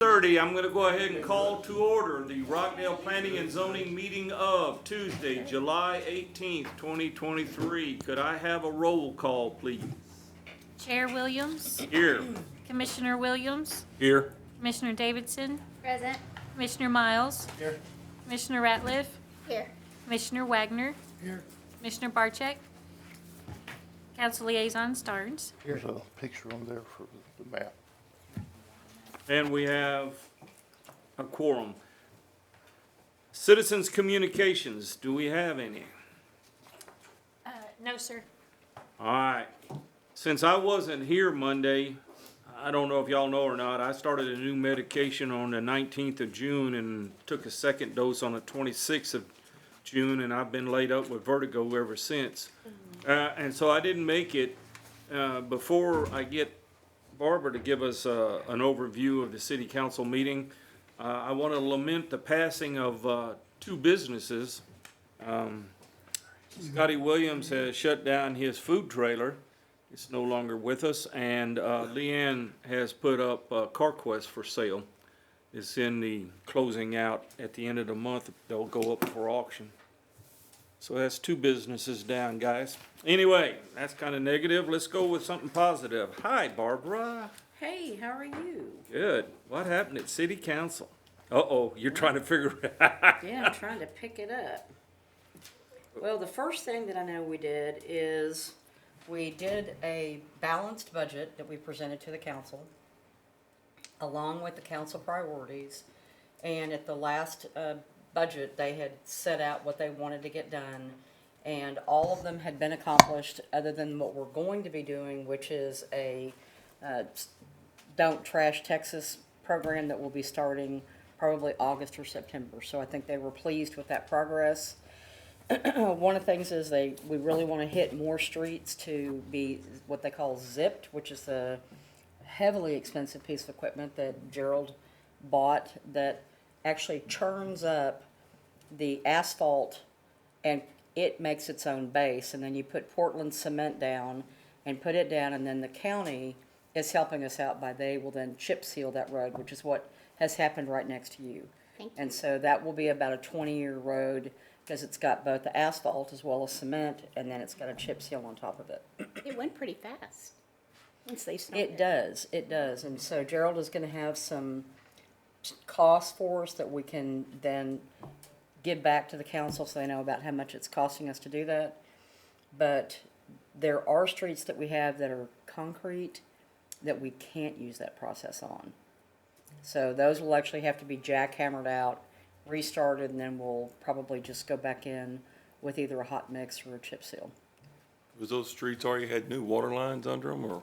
30, I'm going to go ahead and call to order the Rockdale Planning and Zoning meeting of Tuesday, July 18th, 2023. Could I have a roll call, please? Chair Williams, Here. Commissioner Williams, Here. Commissioner Davidson, Present. Commissioner Miles, Here. Commissioner Ratliff, Here. Commissioner Wagner, Here. Commissioner Barcheck, Council Liaison Starnes. There's a picture on there for the map. And we have a quorum. Citizens Communications, do we have any? No, sir. All right. Since I wasn't here Monday, I don't know if y'all know or not, I started a new medication on the 19th of June and took a second dose on the 26th of June, and I've been laid up with vertigo ever since. And so I didn't make it. Before I get Barbara to give us an overview of the city council meeting, I want to lament the passing of two businesses. Scotty Williams has shut down his food trailer. It's no longer with us. And Leanne has put up CarQuest for sale. It's in the closing out at the end of the month. They'll go up for auction. So that's two businesses down, guys. Anyway, that's kind of negative. Let's go with something positive. Hi, Barbara. Hey, how are you? Good. What happened at city council? Uh-oh, you're trying to figure it out. Yeah, I'm trying to pick it up. Well, the first thing that I know we did is we did a balanced budget that we presented to the council, along with the council priorities. And at the last budget, they had set out what they wanted to get done, and all of them had been accomplished other than what we're going to be doing, which is a Don't Trash Texas program that will be starting probably August or September. So I think they were pleased with that progress. One of the things is we really want to hit more streets to be what they call zipped, which is a heavily expensive piece of equipment that Gerald bought that actually churns up the asphalt and it makes its own base. And then you put Portland cement down and put it down, and then the county is helping us out by they will then chip seal that road, which is what has happened right next to you. Thank you. And so that will be about a 20-year road because it's got both the asphalt as well as cement, and then it's got a chip seal on top of it. It went pretty fast once they started. It does. And so Gerald is going to have some costs for us that we can then give back to the council so they know about how much it's costing us to do that. But there are streets that we have that are concrete that we can't use that process on. So those will actually have to be jackhammered out, restarted, and then we'll probably just go back in with either a hot mix or a chip seal. Was those streets already had new water lines under them, or?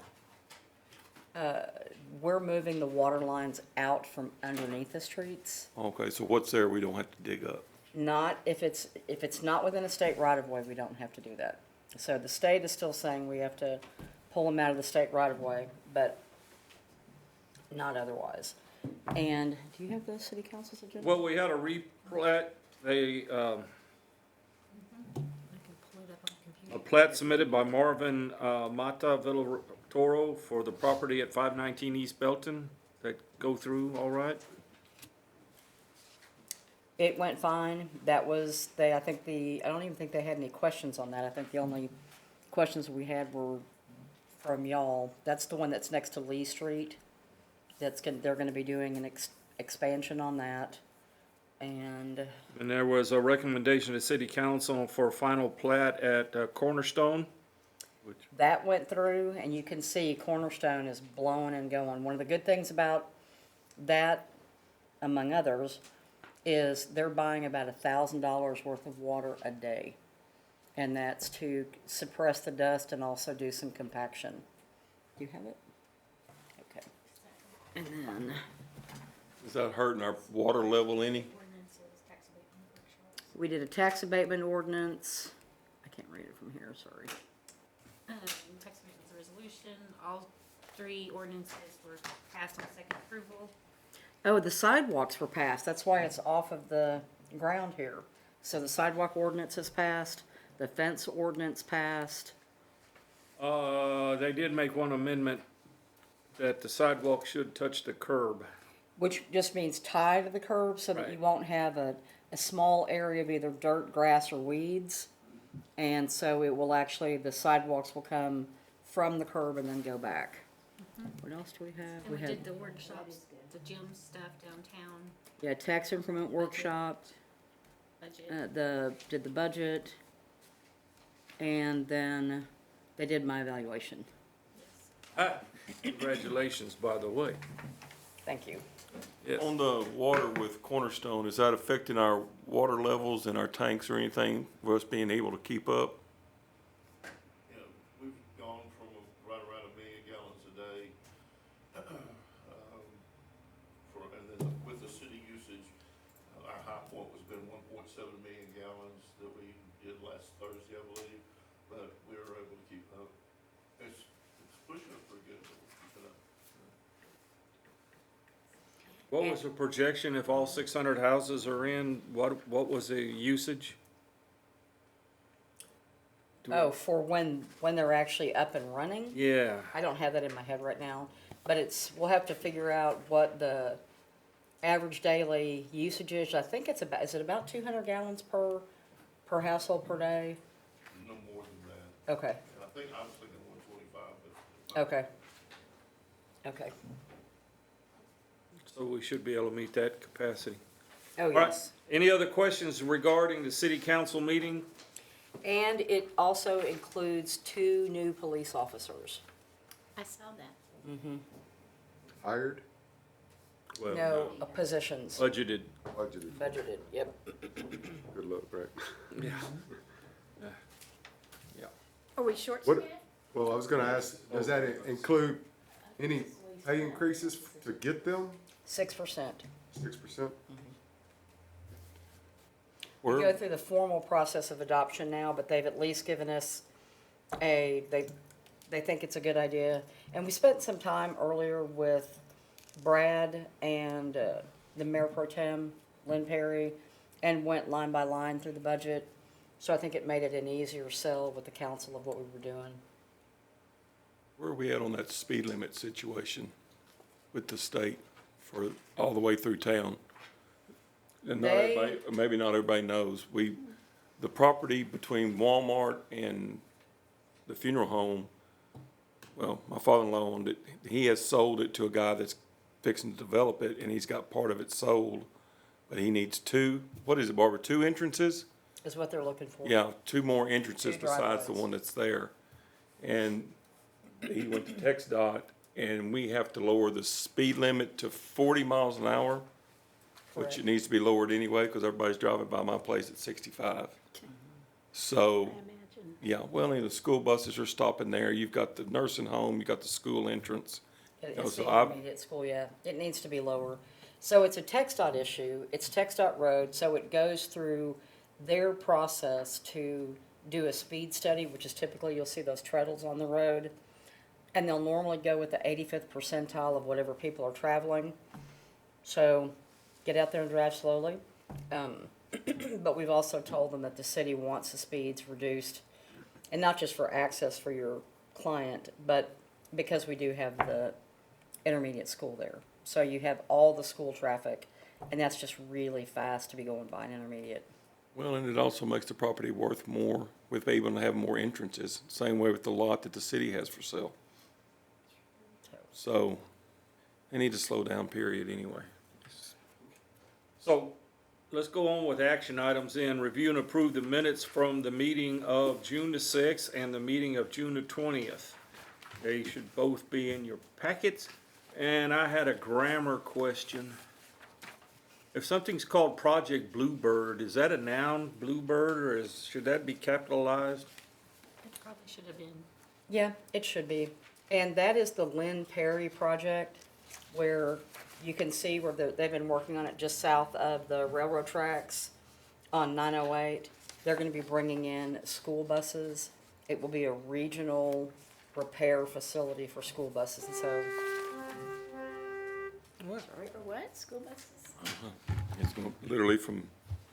We're moving the water lines out from underneath the streets. Okay, so what's there we don't have to dig up? Not, if it's not within a state right-of-way, we don't have to do that. So the state is still saying we have to pull them out of the state right-of-way, but not otherwise. And do you have the city council's agenda? Well, we had a replat. A plat submitted by Marvin Mata Villatoro for the property at 519 East Belton. That go through all right? It went fine. That was, I don't even think they had any questions on that. I think the only questions we had were from y'all. That's the one that's next to Lee Street. They're gonna be doing an expansion on that. And there was a recommendation to city council for final plat at Cornerstone. that went through, and you can see Cornerstone is blowing and going. One of the good things about that, among others, is they're buying about $1,000 worth of water a day. And that's to suppress the dust and also do some compaction. Do you have it? Okay. And then, Is that hurting our water level any? we did a tax abatement ordinance. I can't read it from here, sorry. Text amendment resolution, all three ordinances were passed on second approval. Oh, the sidewalks were passed. That's why it's off of the ground here. So the sidewalk ordinance is passed, the fence ordinance passed. They did make one amendment that the sidewalk should touch the curb. which just means tie to the curb so that Right. you won't have a small area of either dirt, grass, or weeds. And so it will actually, the sidewalks will come from the curb and then go back. What else do we have? And we did the workshops, the gym stuff downtown, Yeah, tax increment workshop, budget. did the budget, and then they did my evaluation. Ah, congratulations, by the way. Thank you. Yes. On the water with Cornerstone, is that affecting our water levels in our tanks or anything for us being able to keep up? You know, we've gone from right around 1 million gallons a day. And then with the city usage, our high point was been 1.7 million gallons that we did last Thursday, I believe. But we were able to keep up. It's pushing us pretty good, but we're keeping up. What was the projection if all 600 houses are in? What was the usage? Do we- Oh, for when they're actually up and running? Yeah, I don't have that in my head right now, but we'll have to figure out what the average daily usage is. I think is it about 200 gallons per household per day? No more than that. Okay, And I was thinking 125, but. okay. Okay. so we should be able to meet that capacity. Oh, All right, yes. any other questions regarding the city council meeting? And it also includes 2 new police officers. I saw that. Hired, Well, No, positions budgeted. budgeted. budgeted, yep. Good luck, Brett. Yeah. Are we short What- staffed? Well, I was gonna ask, does that include any pay increases to get them? 6%. 6%? We go Where, through the formal process of adoption now, but they've at least given us they think it's a good idea. And we spent some time earlier with Brad and the Mayor Pro Tem, Lynn Perry, and went line by line through the budget. So I think it made it an easier sell with the council of what we were doing. where are we at on that speed limit situation with the state for all the way through town? And not They- everybody, or maybe not everybody knows, the property between Walmart and the funeral home, well, my father-in-law owned it. He has sold it to a guy that's fixing to develop it, and he's got part of it sold. But he needs 2, what is it, Barbara, 2 entrances? Is what they're looking for. Yeah, 2 more entrances 2 besides the driveways. one that's there. And he went to TxDOT, and we have to lower the speed limit to 40 miles an hour, which Correct. it needs to be lowered anyway, because everybody's driving by my place at 65. So, I imagine. yeah, well, and the school buses are stopping there. You've got the nursing home, you've got the school entrance. It's so the I've- intermediate school, yeah. It needs to be lower. So it's a TxDOT issue. It's TxDOT road, so it goes through their process to do a speed study, which is typically, you'll see those treadles on the road. And they'll normally go with the 85th percentile of whatever people are traveling. So get out there and drive slowly. But we've also told them that the city wants the speeds reduced. And not just for access for your client, but because we do have the intermediate school there. So you have all the school traffic, and that's just really fast to be going by an intermediate. Well, and it also makes the property worth more with being able to have more entrances. Same way with the lot that the city has for sale. So, they need to slow down, period, anyway. So, let's go on with action items then. Review and approve the minutes from the meeting of June the 6th and the meeting of June the 20th. They should both be in your packets. And I had a grammar question. If something's called Project Bluebird, is that a noun, Bluebird, or should that be capitalized? It probably should have been. Yeah, it should be. And that is the Lynn Perry project, where you can see where they've been working on it just south of the railroad tracks on 908. They're gonna be bringing in school buses. It will be a regional repair facility for school buses, and so. Sorry, for what? School buses? It's going literally from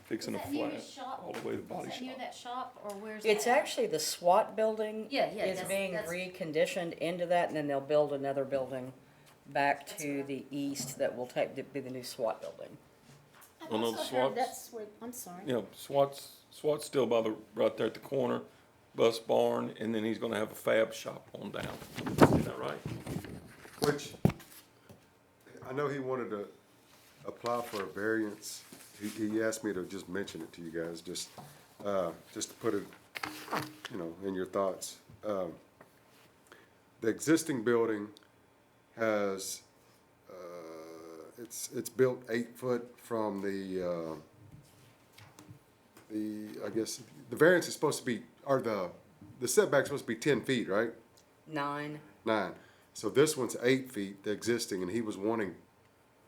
fixing a Is that near flat the shop? all the way to the body Is that near shop. that shop, or where's It's that? actually the SWAT building. Yeah, yeah, Is that's- being that's- reconditioned into that, and then they'll build another building back to the east that will be the new SWAT building. I've Oh, no, also the heard SWAT's- that's where, I'm sorry. Yeah, SWAT's still by right there at the corner, bus barn, and then he's gonna have a fab shop on down. Is that right? Which, I know he wanted to apply for a variance. He asked me to just mention it to you guys, just to put it, in your thoughts. The existing building has, it's built 8 foot from I guess, the variance is supposed to be, or the setback's supposed to be 10 feet, right? 9. 9. So this one's 8 feet, the existing, and he was wanting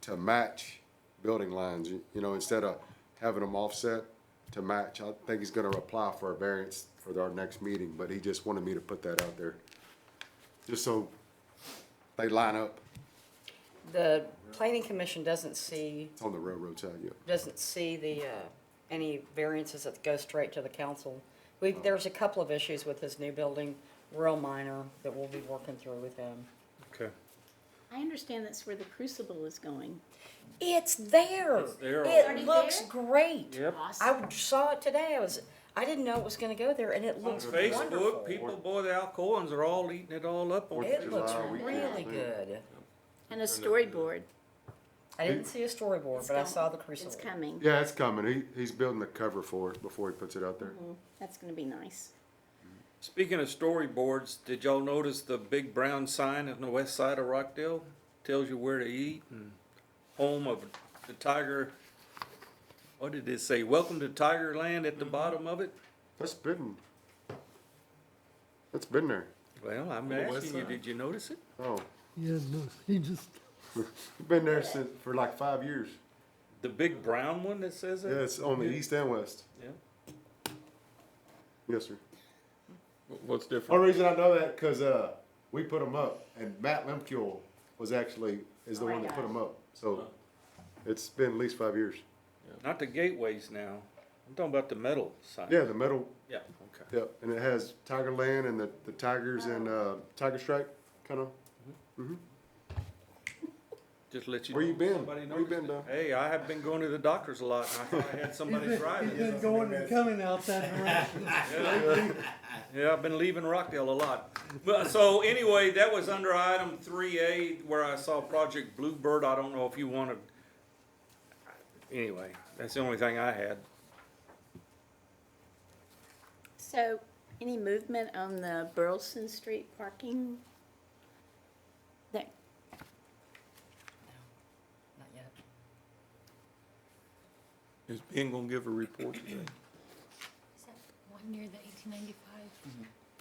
to match building lines, instead of having them offset to match. I think he's gonna apply for a variance for our next meeting, but he just wanted me to put that out there. Just so they line up. The planning commission doesn't see It's on the railroad side, yeah. the, any variances that go straight to the council. There's a couple of issues with this new building, real minor, that we'll be working through with him. Okay. I understand that's where the Crucible is going. It's there. It's there It already. looks There? great. Yep. Awesome. I saw it today. I didn't know it was gonna go there, and it On looks Facebook, wonderful. people, boy, the Alcoans are all eating it all up on It Facebook. looks July weekend, I really think. good. And a storyboard. I didn't see a storyboard, It's but I going- saw the Crucible. It's coming. Yeah, it's coming. He's building the cover for it before he puts it out there. That's gonna be nice. Speaking of storyboards, did y'all notice the big brown sign on the west side of Rockdale? Tells you where to eat and home of the tiger. What did it say? Welcome to Tigerland at the bottom of it? That's been there. Well, I'm asking you, did you notice it? Oh, Yeah, no, he just, been there for like 5 years. The big brown one that says that? Yeah, it's on the east and west. Yeah. Yes, sir. What's different? Only reason I know that, cause, we put them up, and Matt Lemke is the one that put them up. So, it's been at least 5 years. Not the gateways now. I'm talking about the metal sign. Yeah, the metal, Yeah, okay. yep, and it has Tigerland and the tigers and, Tiger Stripe, kinda. Just let you Where know. you been? Somebody Where you been, noticed it. Don? Hey, I have been going to the doctors a lot, and I thought I had somebody driving. he's been going and coming out that direction. Yeah, I've been leaving Rockdale a lot. But, so anyway, that was under item 3A where I saw Project Bluebird. I don't know if you want to, anyway, that's the only thing I had. So, any movement on the Burleson Street parking? That, Not yet. Is Ben gonna give a report today? Is that one near the 1895?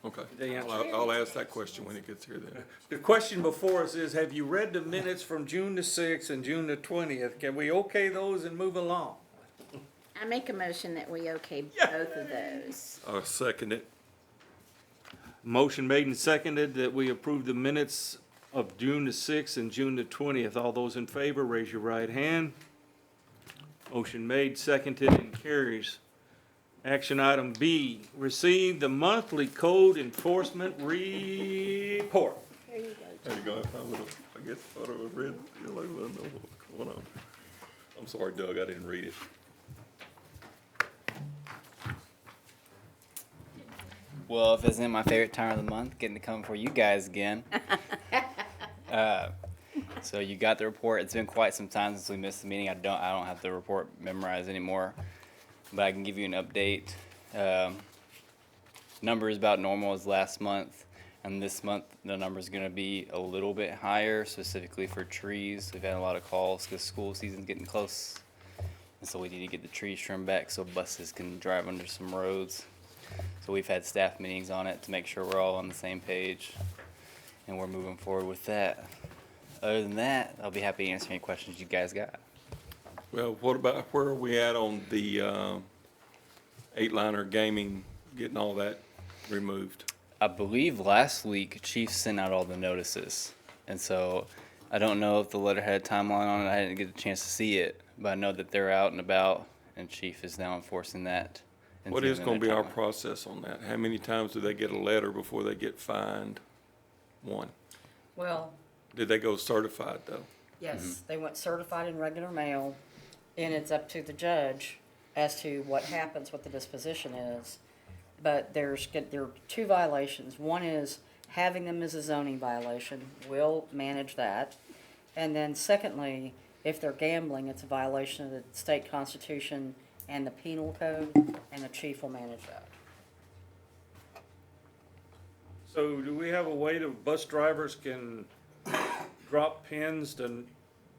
Okay. They answer. I'll ask that question when it gets here then. The question before us is, have you read the minutes from June the 6th and June the 20th? Can we okay those and move along? I make a motion that we okay both of those. I'll second it. Motion made and seconded that we approve the minutes of June the 6th and June the 20th. All those in favor, raise your right hand. Motion made, seconded, and carries. Action item B, receive the monthly code enforcement report. There you go. There you go. I guess I thought it was red. I don't know what's going on. I'm sorry, Doug, I didn't read it. Well, if isn't my favorite time of the month, getting to come for you guys again. So you got the report. It's been quite some time since we missed the meeting. I don't have the report memorized anymore, but I can give you an update. Number is about normal as last month, and this month the number is going to be a little bit higher, specifically for trees. We've had a lot of calls because school season's getting close, and so we need to get the trees trimmed back so buses can drive under some roads. So we've had staff meetings on it to make sure we're all on the same page, and we're moving forward with that. Other than that, I'll be happy to answer any questions you guys got. Well, what about, where are we at on the, 8-liner gaming, getting all that removed? I believe last week Chief sent out all the notices, and so I don't know if the letter had a timeline on it. I didn't get a chance to see it, but I know that they're out and about, and Chief is now enforcing that. and What is giving gonna them be a our timeline. process on that? How many times do they get a letter before they get fined? One. Well, Did they go certified though? Yes, they went certified in regular mail, and it's up to the judge as to what happens, what the disposition is. But there are two violations. One is having them as a zoning violation. We'll manage that. And then secondly, if they're gambling, it's a violation of the state constitution and the penal code, and the chief will manage that. So do we have a way that bus drivers can drop pins to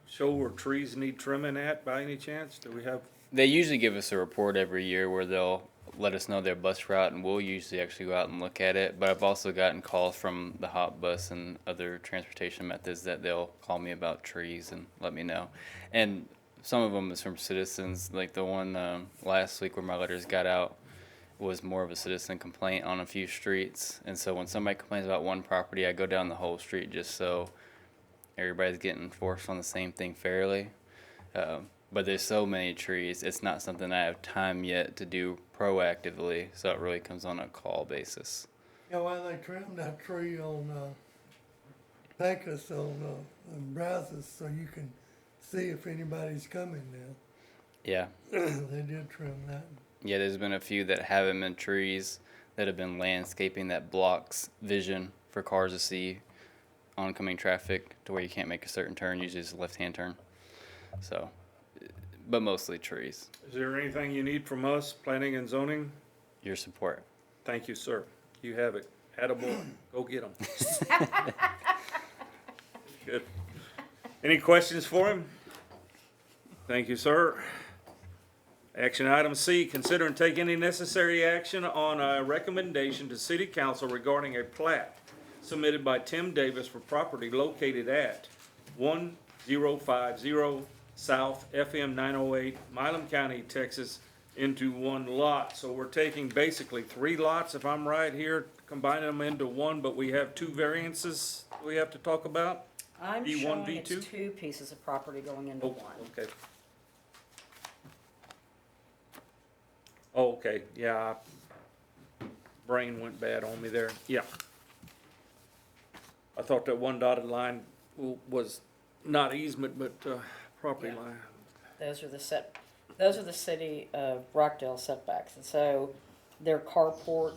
show where trees need trimming at by any chance? Do we have? They usually give us a report every year where they'll let us know their bus route, and we'll usually actually go out and look at it. But I've also gotten calls from the hot bus and other transportation methods that they'll call me about trees and let me know. And some of them is from citizens, like the one last week where my letters got out was more of a citizen complaint on a few streets. And so when somebody complains about one property, I go down the whole street just so everybody's getting enforced on the same thing fairly. But there's so many trees, it's not something I have time yet to do proactively, so it really comes on a call basis. Yeah, well, they trimmed that tree on, Pecos on, Brazos, so you can see if anybody's coming now. Yeah. They did trim that. Yeah, there's been a few that haven't been trees, that have been landscaping that blocks vision for cars to see oncoming traffic to where you can't make a certain turn, usually it's a left-hand turn. So, but mostly trees. Is there anything you need from us, planning and zoning? Your support. Thank you, sir. You have it. Attaboy. Go get them. Good. Any questions for him? Thank you, sir. Action item C, consider and take any necessary action on a recommendation to City Council regarding a plat submitted by Tim Davis for property located at 1050 South FM 908, Milam County, Texas, into one lot. So we're taking basically 3 lots, if I'm right here, combining them into one, but we have 2 variances we have to talk about? I'm B1, showing it's B2? 2 pieces of property going into Oh, one. okay. Oh, okay, yeah. Brain went bad on me there, yeah. I thought that one dotted line was not easement, but, property Yeah. line. Those are the city of Rockdale setbacks, and so their carport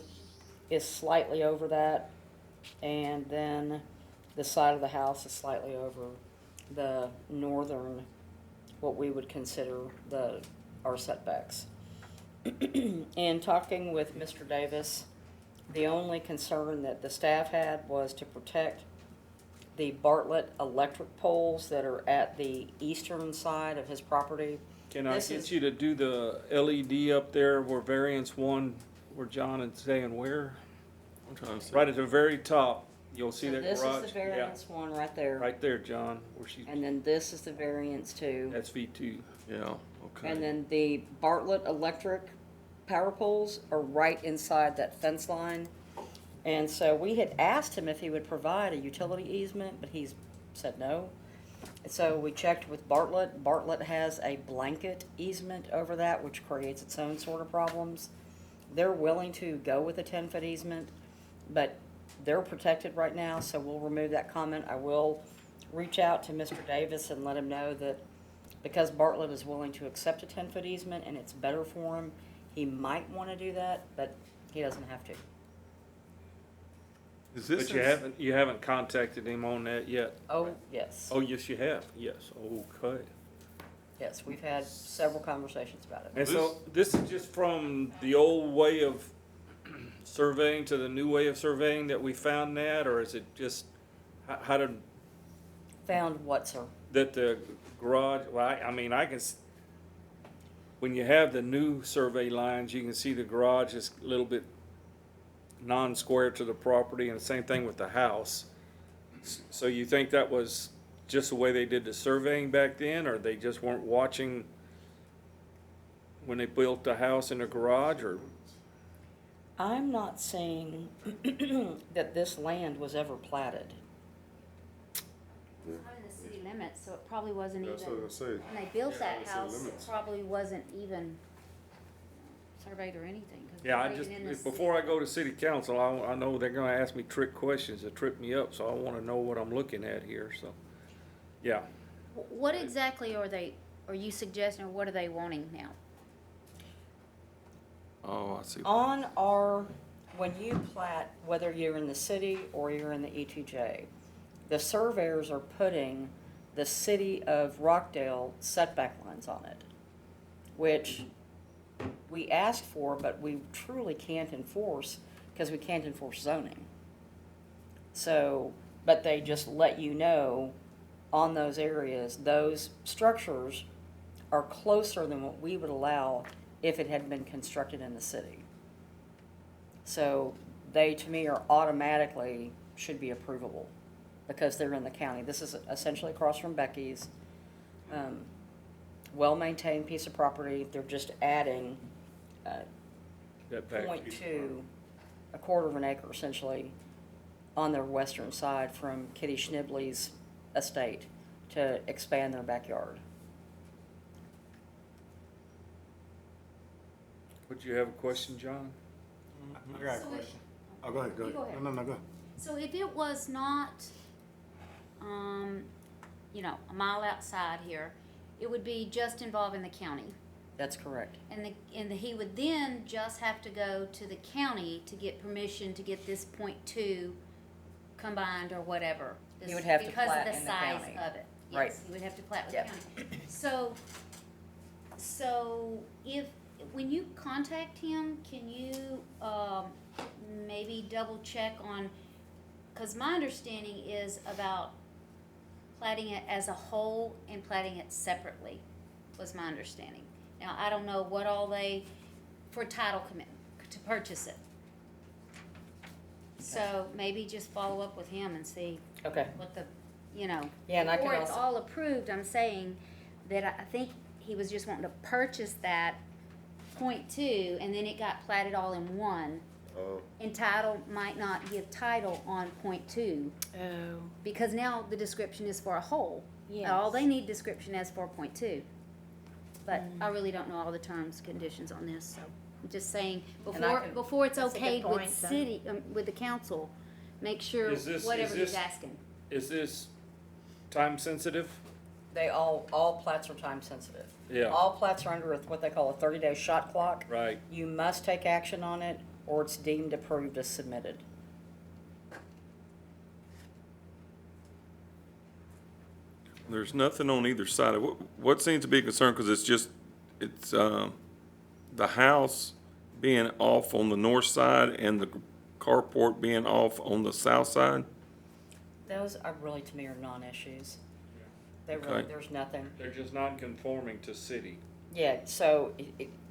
is slightly over that, and then the side of the house is slightly over the northern, what we would consider our setbacks. In talking with Mr. Davis, the only concern that the staff had was to protect the Bartlett electric poles that are at the eastern side of his property. Can I This get is- you to do the LED up there where variance 1, where John is saying where? I'm trying to see. Right at the very top, you'll see So that this garage. is the variance one right there, Right there, John, where she, and then this is the variance two. that's V2. Yeah, okay. And then the Bartlett electric power poles are right inside that fence line. And so we had asked him if he would provide a utility easement, but he's said no. And so we checked with Bartlett. Bartlett has a blanket easement over that, which creates its own sort of problems. They're willing to go with a 10-foot easement, but they're protected right now, so we'll remove that comment. I will reach out to Mr. Davis and let him know that because Bartlett is willing to accept a 10-foot easement and it's better for him, he might want to do that, but he doesn't have to. Is this But you haven't contacted him on that yet? Oh, yes. Oh, yes, you have, yes, okay. Yes, we've had several conversations about it. And so this is just from the old way of surveying to the new way of surveying that we found that, or is it just, how did, Found what, sir? that the garage, well, I mean, when you have the new survey lines, you can see the garage is a little bit non-square to the property, and the same thing with the house. So you think that was just the way they did the surveying back then, or they just weren't watching when they built the house and the garage, or? I'm not saying that this land was ever platted. It's not in the city limits, so it probably wasn't That's even, what I was gonna say. when they built Yeah, that it's in house, it limits. probably wasn't even surveyed or anything. 'cause Yeah, we're I not just, even in the before I go to city council, I know they're gonna ask me trick questions that trip me up, so I wanna know what I'm looking at here, so, yeah. What exactly are you suggesting, or what are they wanting now? Oh, I see. On our, when you plat, whether you're in the city or you're in the ETJ, the surveyors are putting the city of Rockdale setback lines on it, which we asked for, but we truly can't enforce because we can't enforce zoning. So, but they just let you know on those areas, those structures are closer than what we would allow if it had been constructed in the city. So they, to me, are automatically should be approvable because they're in the county. This is essentially across from Becky's. Well-maintained piece of property. They're just adding That back piece. 0.2, a quarter of an acre essentially, on their western side from Kitty Schnibley's estate to expand their backyard. Would you have a question, John? I got a So question. Oh, go ahead, go You ahead. go ahead. No, go ahead. So if it was not, a mile outside here, it would be just involving the county. That's correct. And he would then just have to go to the county to get permission to get this 0.2 combined or whatever. He would have to because plat of the in the size county. of it. Right. Yes, he would have to plat with Yep. the county. So when you contact him, can you, maybe double check on, cause my understanding is about platting it as a whole and platting it separately, was my understanding. Now, I don't know what all for title commitment, to purchase it. So maybe just follow up with him and see Okay. what the, Yeah, and I can before it's also, all approved, I'm saying that I think he was just wanting to purchase that 0.2, and then it got platted all in one. And title might not give title on 0.2, Oh. because now the description is for a whole. Yes. All they need description as for 0.2. But I really don't know all the terms, conditions on this, so I'm just saying, And I can- before it's That's a good okayed with point, son. city, with the council, make sure Is this- whatever is he's this- asking. Is this time sensitive? they all plats are time sensitive. Yeah. All plats are under what they call a 30-day shot clock. Right. You must take action on it or it's deemed approved as submitted. There's nothing on either side. What seems to be a concern, because it's the house being off on the north side and the carport being off on the south side? Those are really, to me, are non-issues. They really, Okay. there's nothing. They're just non-conforming to city. Yeah, so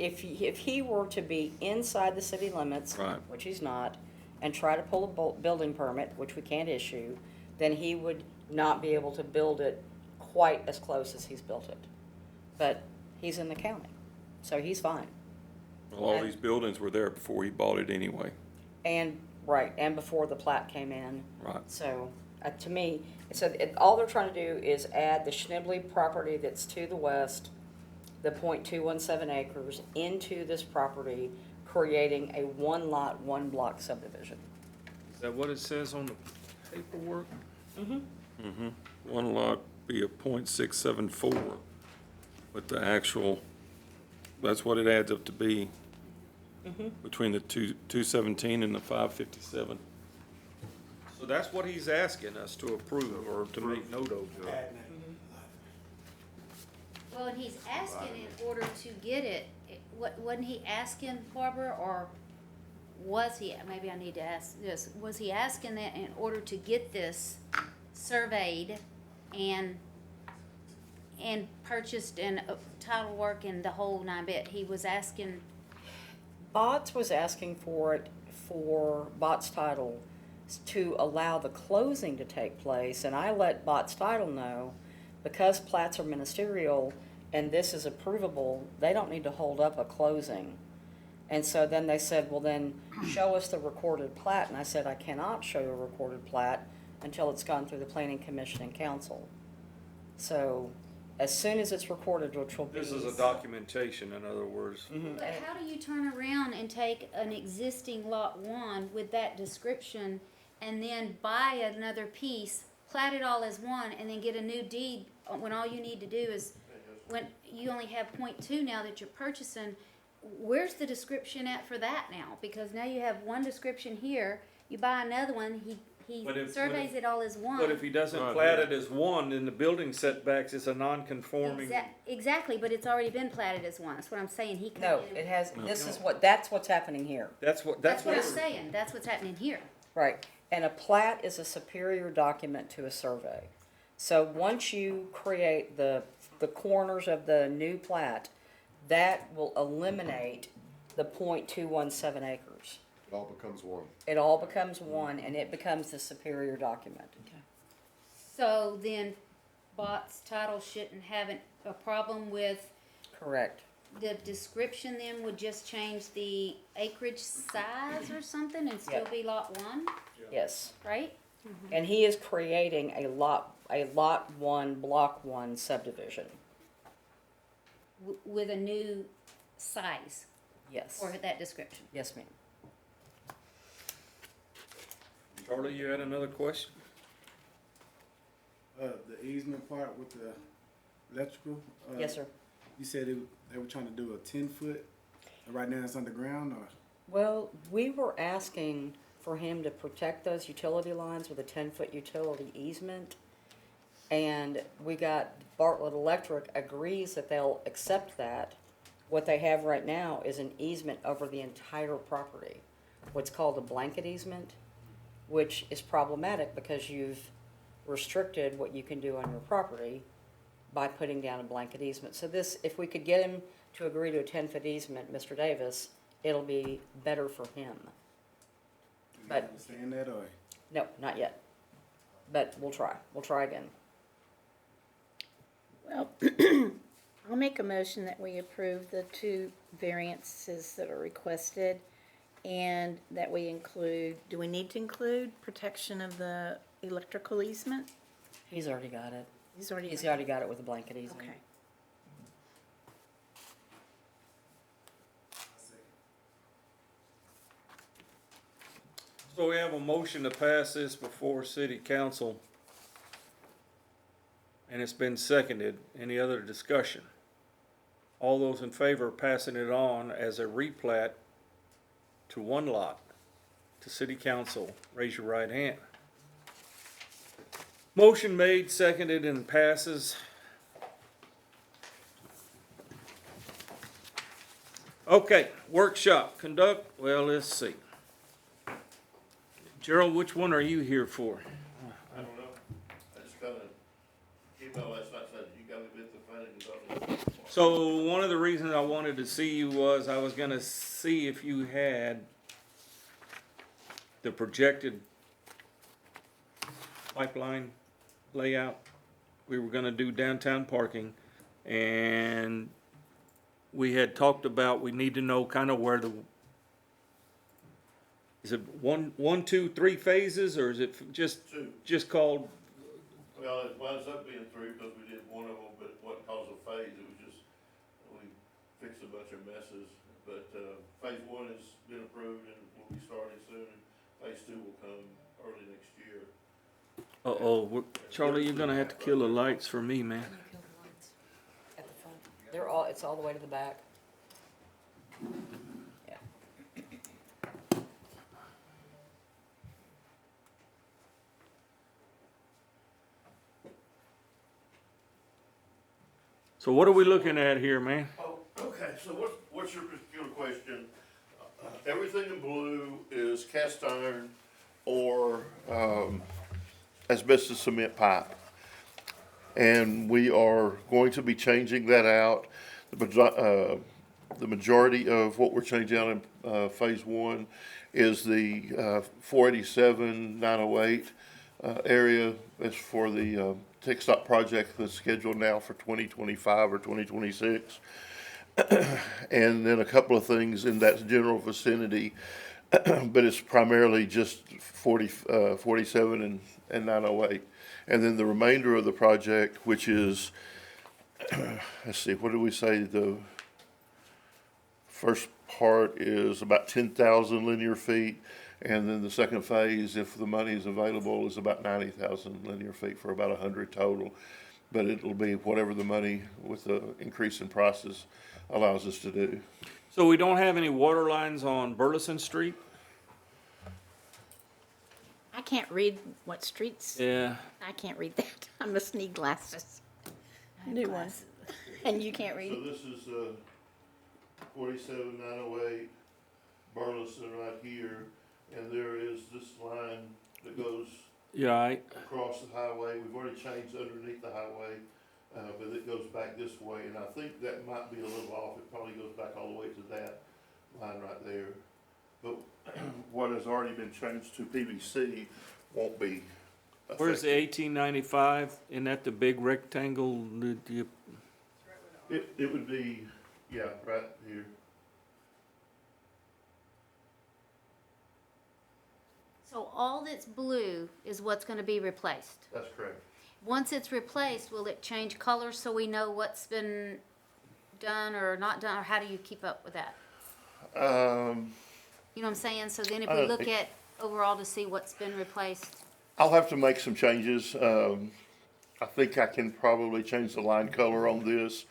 if he were to be inside the city limits, Right. which he's not, and try to pull a building permit, which we can't issue, then he would not be able to build it quite as close as he's built it. But he's in the county, so he's fine. Well, all these buildings were there before he bought it anyway. And, right, and before the plat came in. Right. So, to me, all they're trying to do is add the Schnibley property that's to the west, the .217 acres, into this property, creating a one lot, one block subdivision. Is that what it says on the paperwork? One lot be a .674, but the actual, that's what it adds up to be. Between the 217 and the 557. So that's what he's asking us to approve or to make note of. Well, and he's asking in order to get it, wasn't he asking, Barbara, or was he, maybe I need to ask this, was he asking that in order to get this surveyed and purchased and title work and the whole 9-bit, he was asking, Bots was asking for it for Bots Title to allow the closing to take place, and I let Bots Title know, because plats are ministerial and this is approvable, they don't need to hold up a closing. And so then they said, well, then show us the recorded plat, and I said, I cannot show you a recorded plat until it's gone through the planning commission and council. So as soon as it's recorded, which will be. This is a documentation, in other words. Mhm. But how do you turn around and take an existing lot one with that description and then buy another piece, plat it all as one, and then get a new deed when all you need to do is, when you only have .2 now that you're purchasing, where's the description at for that now? Because now you have one description here, you buy another one, he But if- surveys it all as one. But if he doesn't Right, plat yeah. it as one, then the building setbacks is a non-conforming. Exactly, but it's already been platted as one, that's what I'm saying, he can. No, it has, that's what's happening here. That's what That's what I'm we're- saying, that's what's happening here. Right, and a plat is a superior document to a survey. So once you create the corners of the new plat, that will eliminate the .217 acres. It all becomes one. It all becomes one, and it becomes the superior document. So then Bots Title shouldn't have a problem with Correct. the description, then would just change the acreage size or something and still Yep. be lot one, Yes, right? and he is creating a lot one, block one subdivision. With a new size Yes, for that description. yes, ma'am. Charlie, you had another question? The easement part with the electrical. Yes, sir. You said they were trying to do a 10-foot, and right now it's underground, or? Well, we were asking for him to protect those utility lines with a 10-foot utility easement. And we got, Bartlett Electric agrees that they'll accept that. What they have right now is an easement over the entire property, what's called a blanket easement, which is problematic because you've restricted what you can do on your property by putting down a blanket easement. So this, if we could get him to agree to a 10-foot easement, Mr. Davis, it'll be better for him. But- Saying that, or? No, not yet. But we'll try. We'll try again. Well, I'll make a motion that we approve the 2 variances that are requested and that we include, do we need to include protection of the electrical easement? He's already got it. He's already. He's already got it with a blanket easement. Okay. So we have a motion to pass this before city council. And it's been seconded. Any other discussion? All those in favor of passing it on as a replat to one lot to city council, raise your right hand. Motion made, seconded, and passes. Okay, workshop, conduct, well, let's see. Gerald, which one are you here for? I don't know. I just got an email last night said you got to get the planning and zoning. So one of the reasons I wanted to see you was I was gonna see if you had the projected pipeline layout. We were gonna do downtown parking, and we had talked about, we need to know kind of where the, is it one, 2, 3 phases, or is it just, Two. just called, Well, it winds up being three because we did one of them, but it wasn't cause of phase, it was just, we fixed a bunch of messes. But, phase one has been approved and will be starting soon, and phase two will come early next year. Charlie, you're gonna have to kill the lights for me, man. At the front. They're all, it's all the way to the back. Yeah. So what are we looking at here, man? Oh, okay, so what's your particular question? Everything in blue is cast iron or, asbestos cement pipe. And we are going to be changing that out. The majority of what we're changing out in, phase one is the, 487, 908, area. That's for the, tech stop project that's scheduled now for 2025 or 2026. And then a couple of things in that general vicinity, but it's primarily just 47 and 908. And then the remainder of the project, which is let's see, what did we say, the first part is about 10,000 linear feet, and then the second phase, if the money is available, is about 90,000 linear feet for about 100 total. But it'll be whatever the money with the increase in prices allows us to do. So we don't have any water lines on Burleson Street? I can't read what streets, Yeah. I can't read that. I must need glasses. New ones. And you can't So read? this is, 47908 Burleson right here, and there is this line that goes Yeah, across the highway. We've already changed underneath the highway, but it goes back this way, and I think that might be a little off. It probably goes back all the way to that line right there. But what has already been changed to PVC won't be where's the affected. 1895? Isn't that the big rectangle? It would be, yeah, right here. So all that's blue is what's gonna be replaced. That's correct. Once it's replaced, will it change colors so we know what's been done or not done, or how do you keep up with that? You know what I'm saying? So then if we look at overall to see what's been replaced, I'll have to make some changes. I think I can probably change the line color on this.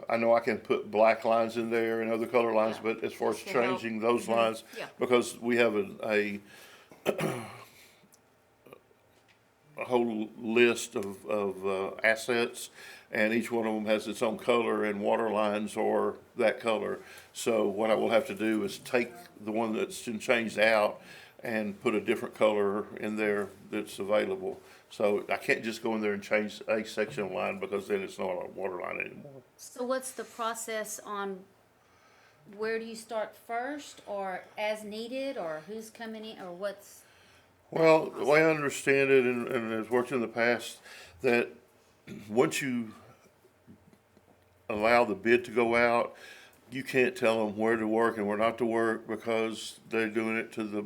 I know I can put black lines in there and other color lines, Yeah. but as far as Just to help. changing those lines, Yeah. because we have a whole list of assets, and each one of them has its own color, and water lines are that color. So what I will have to do is take the one that's been changed out and put a different color in there that's available. So I can't just go in there and change a section line, because then it's not a water line anymore. so what's the process on where do you start first, or as needed, or who's coming in, or what's? Well, the way I understand it, and has worked in the past, that once you allow the bid to go out, you can't tell them where to work and where not to work, because they're doing it to the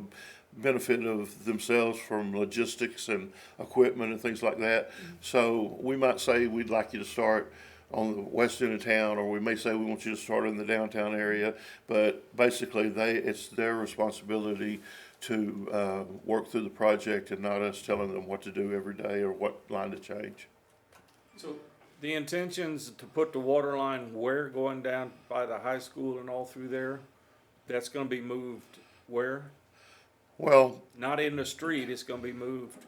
benefit of themselves from logistics and equipment and things like that. So we might say we'd like you to start on the west end of town, or we may say we want you to start in the downtown area, but basically it's their responsibility to work through the project, and not us telling them what to do every day or what line to change. So the intention's to put the water line where, going down by the high school and all through there? That's gonna be moved where? Well, Not in the street, it's gonna be moved.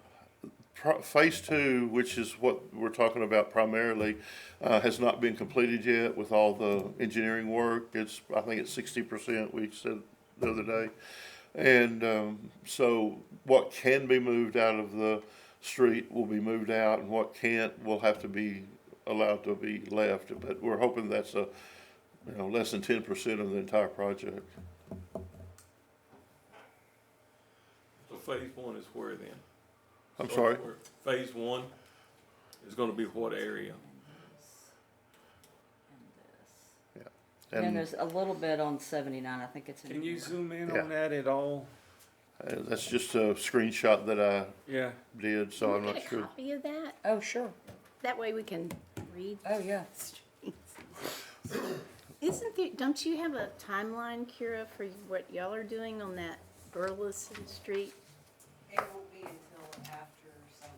Phase two, which is what we're talking about primarily, has not been completed yet with all the engineering work. I think it's 60%, we said the other day. And so what can be moved out of the street will be moved out, and what can't will have to be allowed to be left. But we're hoping that's less than 10% of the entire project. So phase one is where then? I'm sorry? Phase one is gonna be what area? And then And there's a little bit on 79, I think it's in. Can you zoom in Yeah. on that at all? that's just a screenshot that I Yeah. did, so I'm Can we not get a sure. copy of that? Oh, sure. That way we can read. Oh, yeah. Isn't there, don't you have a timeline, Kira, for what y'all are doing on that Burleson Street? It won't be until after summer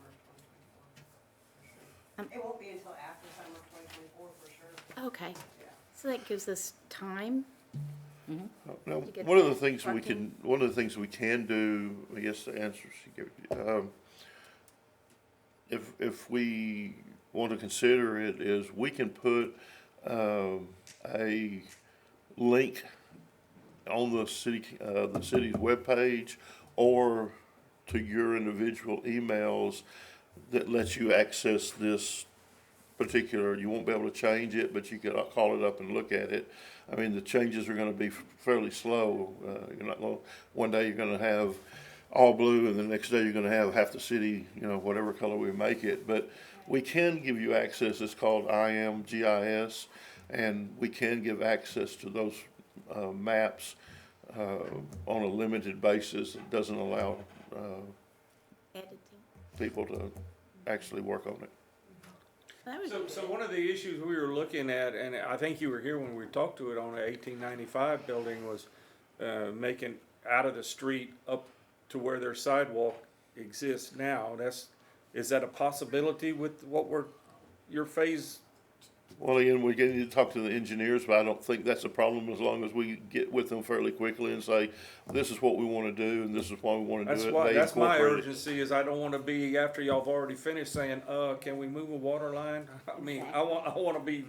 2024. It won't be until after summer 2024 for sure. Okay, Yeah. so that gives us time. Now, to get one of the that things parking. one of the things we can do, I guess the answer she gave, if we want to consider it, is we can put, a link on the city's webpage, or to your individual emails, that lets you access this particular. You won't be able to change it, but you can call it up and look at it. I mean, the changes are gonna be fairly slow. You're not gonna, one day you're gonna have all blue, and the next day you're gonna have half the city, whatever color we make it. But we can give you access. It's called IMGIS, and we can give access to those maps on a limited basis. It doesn't allow Editing. people to actually work on it. That would So, be so good. one of the issues we were looking at, and I think you were here when we talked to it on the 1895 building, was making out of the street up to where their sidewalk exists now. Is that a possibility with your phase? Well, again, we need to talk to the engineers, but I don't think that's a problem as long as we get with them fairly quickly and say, this is what we wanna do and this is why we wanna do it. They That's my incorporate it. urgency, is I don't wanna be, after y'all have already finished, saying, can we move a water line? I mean, I wanna be,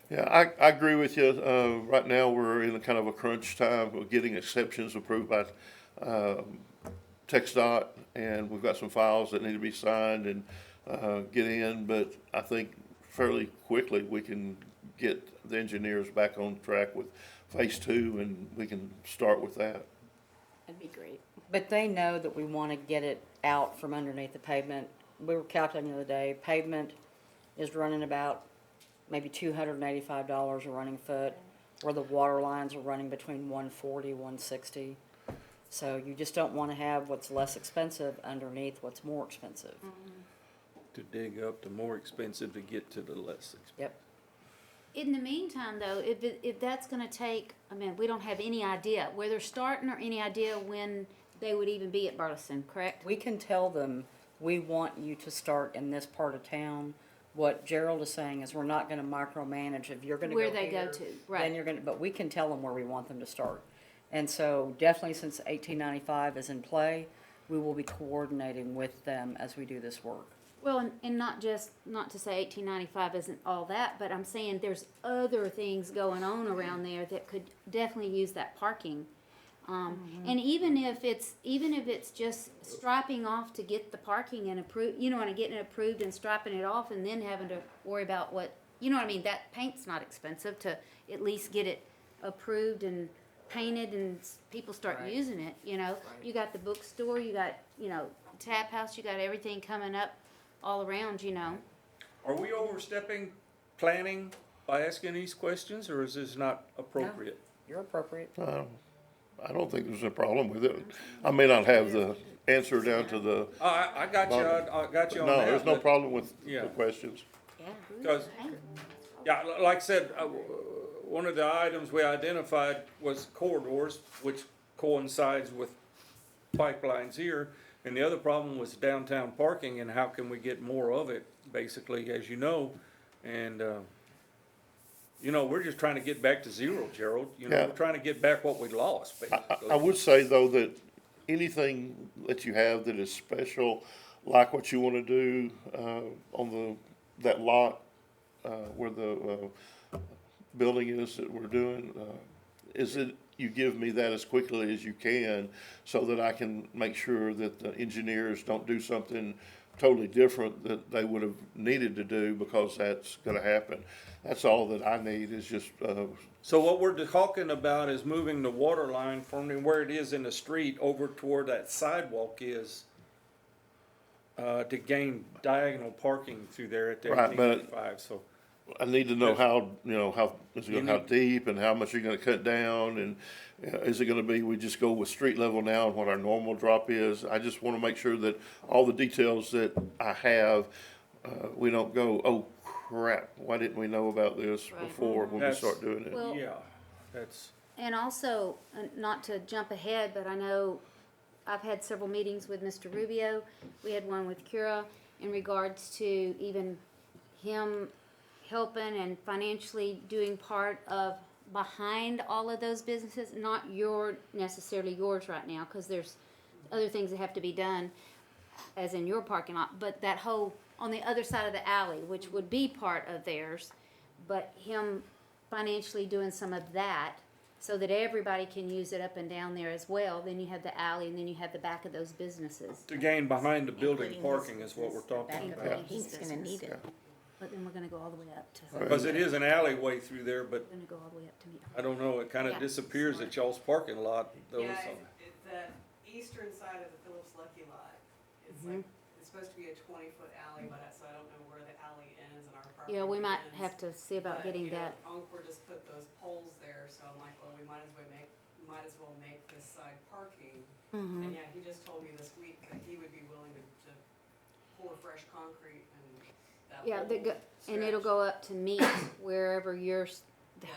Yeah, I agree with you. Right now, we're in a kind of a crunch time of getting exceptions approved by, TxDOT, and we've got some files that need to be signed and, get in, but I think fairly quickly, we can get the engineers back on track with phase two, and we can start with that. That'd be great. But they know that we wanna get it out from underneath the pavement. We were calculating the other day, pavement is running about maybe $285 a running foot, where the water lines are running between 140, 160. So you just don't wanna have what's less expensive underneath what's more expensive. to dig up, the more expensive to get to the less expensive. Yep. In the meantime, though, if that's gonna take, I mean, we don't have any idea where they're starting or any idea when they would even be at Burleson, correct? We can tell them, we want you to start in this part of town. What Gerald is saying is we're not gonna micromanage if you're gonna go Where they go here, to, then right. you're gonna, but we can tell them where we want them to start. And so definitely since 1895 is in play, we will be coordinating with them as we do this work. Well, and not to say 1895 isn't all that, but I'm saying there's other things going on around there that could definitely use that parking. And even if it's just striping off to get the parking and and getting it approved and striping it off and then having to worry about what, you know what I mean? That paint's not expensive to at least get it approved and painted and people start Right. using it, you know? You got the bookstore, you got, tap house, you got everything coming up all around, Are we overstepping planning by asking these questions, or is this not appropriate? You're appropriate. I don't think there's a problem with it. I may not have the answer down to the, I got you, I got you on no, that. there's no but- problem with Yeah. the questions. Yeah. Because, yeah, like I said, one of the items we identified was corridors, which coincides with pipelines here. And the other problem was downtown parking and how can we get more of it, basically, as you know. And, we're just trying to get back to zero, Gerald. Yeah. We're trying to get back what we lost, I basically. would say though that anything that you have that is special, like what you wanna do, on that lot, where the, building is that we're doing, is that you give me that as quickly as you can so that I can make sure that the engineers don't do something totally different that they would have needed to do, because that's gonna happen. That's all that I need is just, So what we're talking about is moving the water line from where it is in the street over to where that sidewalk is, to gain diagonal parking through there at the Right, but- 1895, so. I need to know how, how, how need- deep and how much you're gonna cut down, and is it gonna be, we just go with street level now and what our normal drop is? I just wanna make sure that all the details that I have, we don't go, oh crap, why didn't we know about this Right. before when we That's- start doing it? Well- Yeah, that's, And also, not to jump ahead, but I know I've had several meetings with Mr. Rubio. We had one with Kira in regards to even him helping and financially doing part of behind all of those businesses, not necessarily yours right now, because there's other things that have to be done, as in your parking lot, but that whole, on the other side of the alley, which would be part of theirs, but him financially doing some of that, so that everybody can use it up and down there as well. Then you have the alley, and then you have the back of those businesses. to gain behind the building Including parking his- is what we're his talking back of about. it. He's gonna need it. But then we're gonna go all the way up to, Because it is an alleyway through there, but we're gonna go all the way up to meet. I don't know, it kinda Yeah. disappears at y'all's parking lot, though, Yeah, so. it's the eastern side of the Phillips Lucky lot. It's like, it's supposed to be a 20-foot alley, but so I don't know where the alley ends and our property Yeah, we might ends. have to see about But, getting that. Encore just put those poles there, so I'm like, well, we might as well make this side parking. Mm-hmm. And yeah, he just told me this week that he would be willing to pour fresh concrete and that Yeah, whole and it'll go up to meet wherever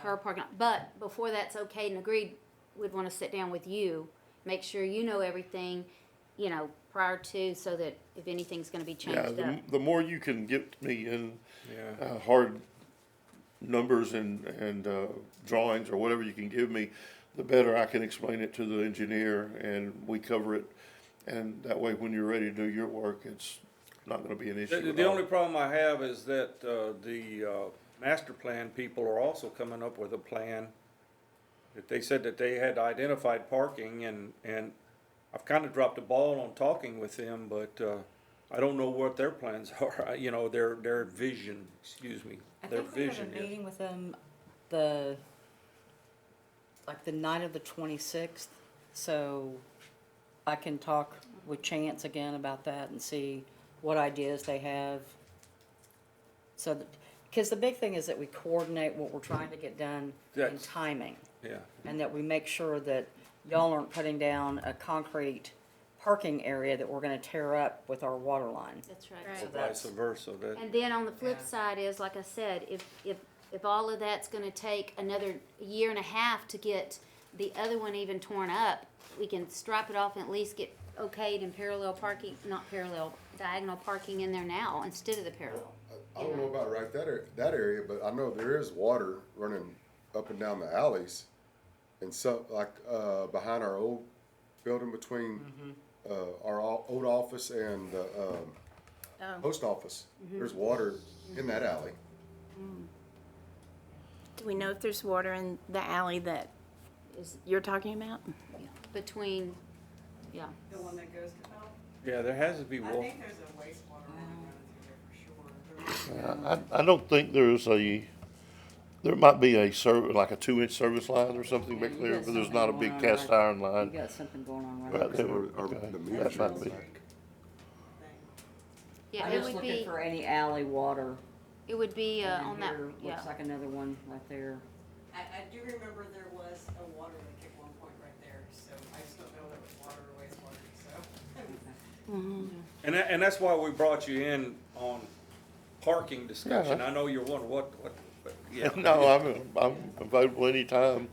her parking lot. But before that's okayed and agreed, we'd wanna sit down with you, make sure you know everything, you know, prior to, so that if anything's gonna be Yeah, changed up. the more you can get me in, Yeah. hard numbers and drawings or whatever you can give me, the better I can explain it to the engineer and we cover it. And that way, when you're ready to do your work, it's not gonna be an issue The, at the all. only problem I have is that, the master plan people are also coming up with a plan. That they said that they had identified parking and I've kinda dropped the ball on talking with them, but, I don't know what their plans are, you know, their vision, excuse me, I their think we have vision a is. meeting with them the night of the 26th, so I can talk with Chance again about that and see what ideas they have. So, because the big thing is that we coordinate what we're trying to get done in That's- timing, Yeah, and that we make sure that y'all aren't putting down a concrete parking area that we're gonna tear up with our water line. That's right. Right. So vice that's, versa, that, And then on the flip Yeah. side is, like I said, if all of that's gonna take another year and a half to get the other one even torn up, we can strip it off and at least get okayed in parallel parking, not parallel, diagonal parking in there now instead of the parallel. I don't know about right that area, but I know there is water running up and down the alleys. And so, like, behind our old building between, our old office and the, Oh. post office, there's water in that alley. Do we know if there's water in the alley that Is you're talking about? between, yeah. The one that goes to Powell? yeah, there has to be I water. think there's a wastewater line running through there for sure. I don't think there might be like a 2-inch service line or something Yeah, back you there, got but there's something not a going big on cast right- iron you line. got something going on Right right there. there. Or Okay. the meter That might shows be. like- Yeah, I'm it just would looking be, for any alley water. it would be, And on that, here yeah. looks like another one right there. I do remember there was a water leak at one point right there, so I just don't know if it was water or wastewater, so. And that's why we brought you in on parking discussion. Yeah. I know you're wondering what, but, yeah. No, I'm available anytime.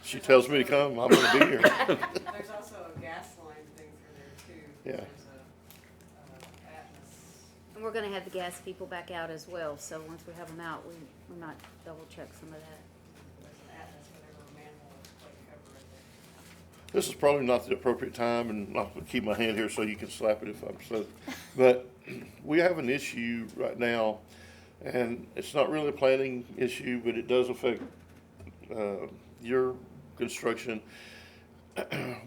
She tells me to come, I'm gonna be here. There's also a gas line thing through there too. Yeah. There's a Atlas. And we're gonna have the gas people back out as well, so once we have them out, we might double check some of that. There's an Atlas, whatever manhole is plate cover right there. This is probably not the appropriate time, and I'll keep my hand here so you can slap it if I'm so. But we have an issue right now, and it's not really a planning issue, but it does affect your construction.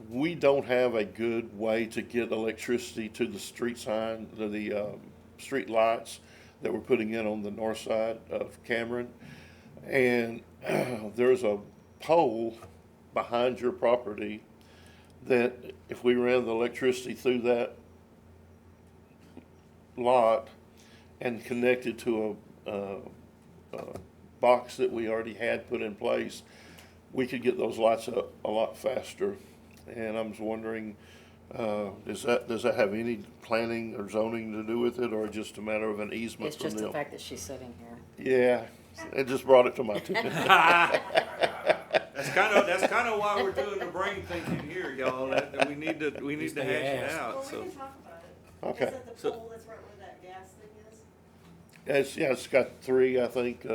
We don't have a good way to get electricity to the street sign, the street lights that we're putting in on the north side of Cameron. And there's a pole behind your property that if we ran the electricity through that lot and connected to a box that we already had put in place, we could get those lights up a lot faster. And I'm just wondering, does that have any planning or zoning to do with it, or just a matter of an easement It's from just the them? fact that she's sitting here. Yeah, it just brought it to my attention. That's kinda why we're doing the brain thinking here, y'all, that we need to hash it out, Well, so. we can talk about it. Okay. Is it the So- pole that's right where that gas thing is? It's got 3, I think,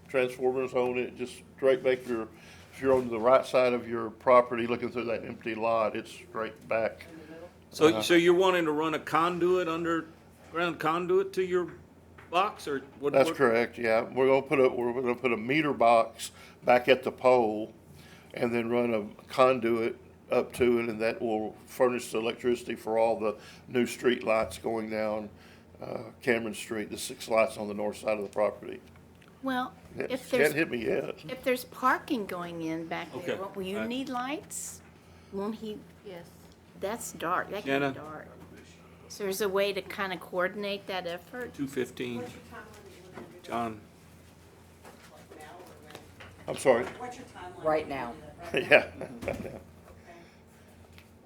transformers on it, just straight back if you're on the right side of your property looking through that empty lot, it's straight back. In the middle? So you're wanting to run a conduit, underground conduit to your box, or what? That's what- correct, yeah. We're gonna put a meter box back at the pole and then run a conduit up to it, and that will furnish the electricity for all the new street lights going down, Cameron Street, the 6 lights on the north side of the property. Well, if Can't there's, hit me yet. if there's parking going in back there, Okay. will you need lights? Won't he, Yes. that's dark, that can Jenna? be dark. So there's a way to kind of coordinate that effort? 2:15, What's your timeline that you want to do that? John. Like now or when? I'm sorry. What's your timeline? Right that you now. wanna do that? Right Yeah. now? Okay.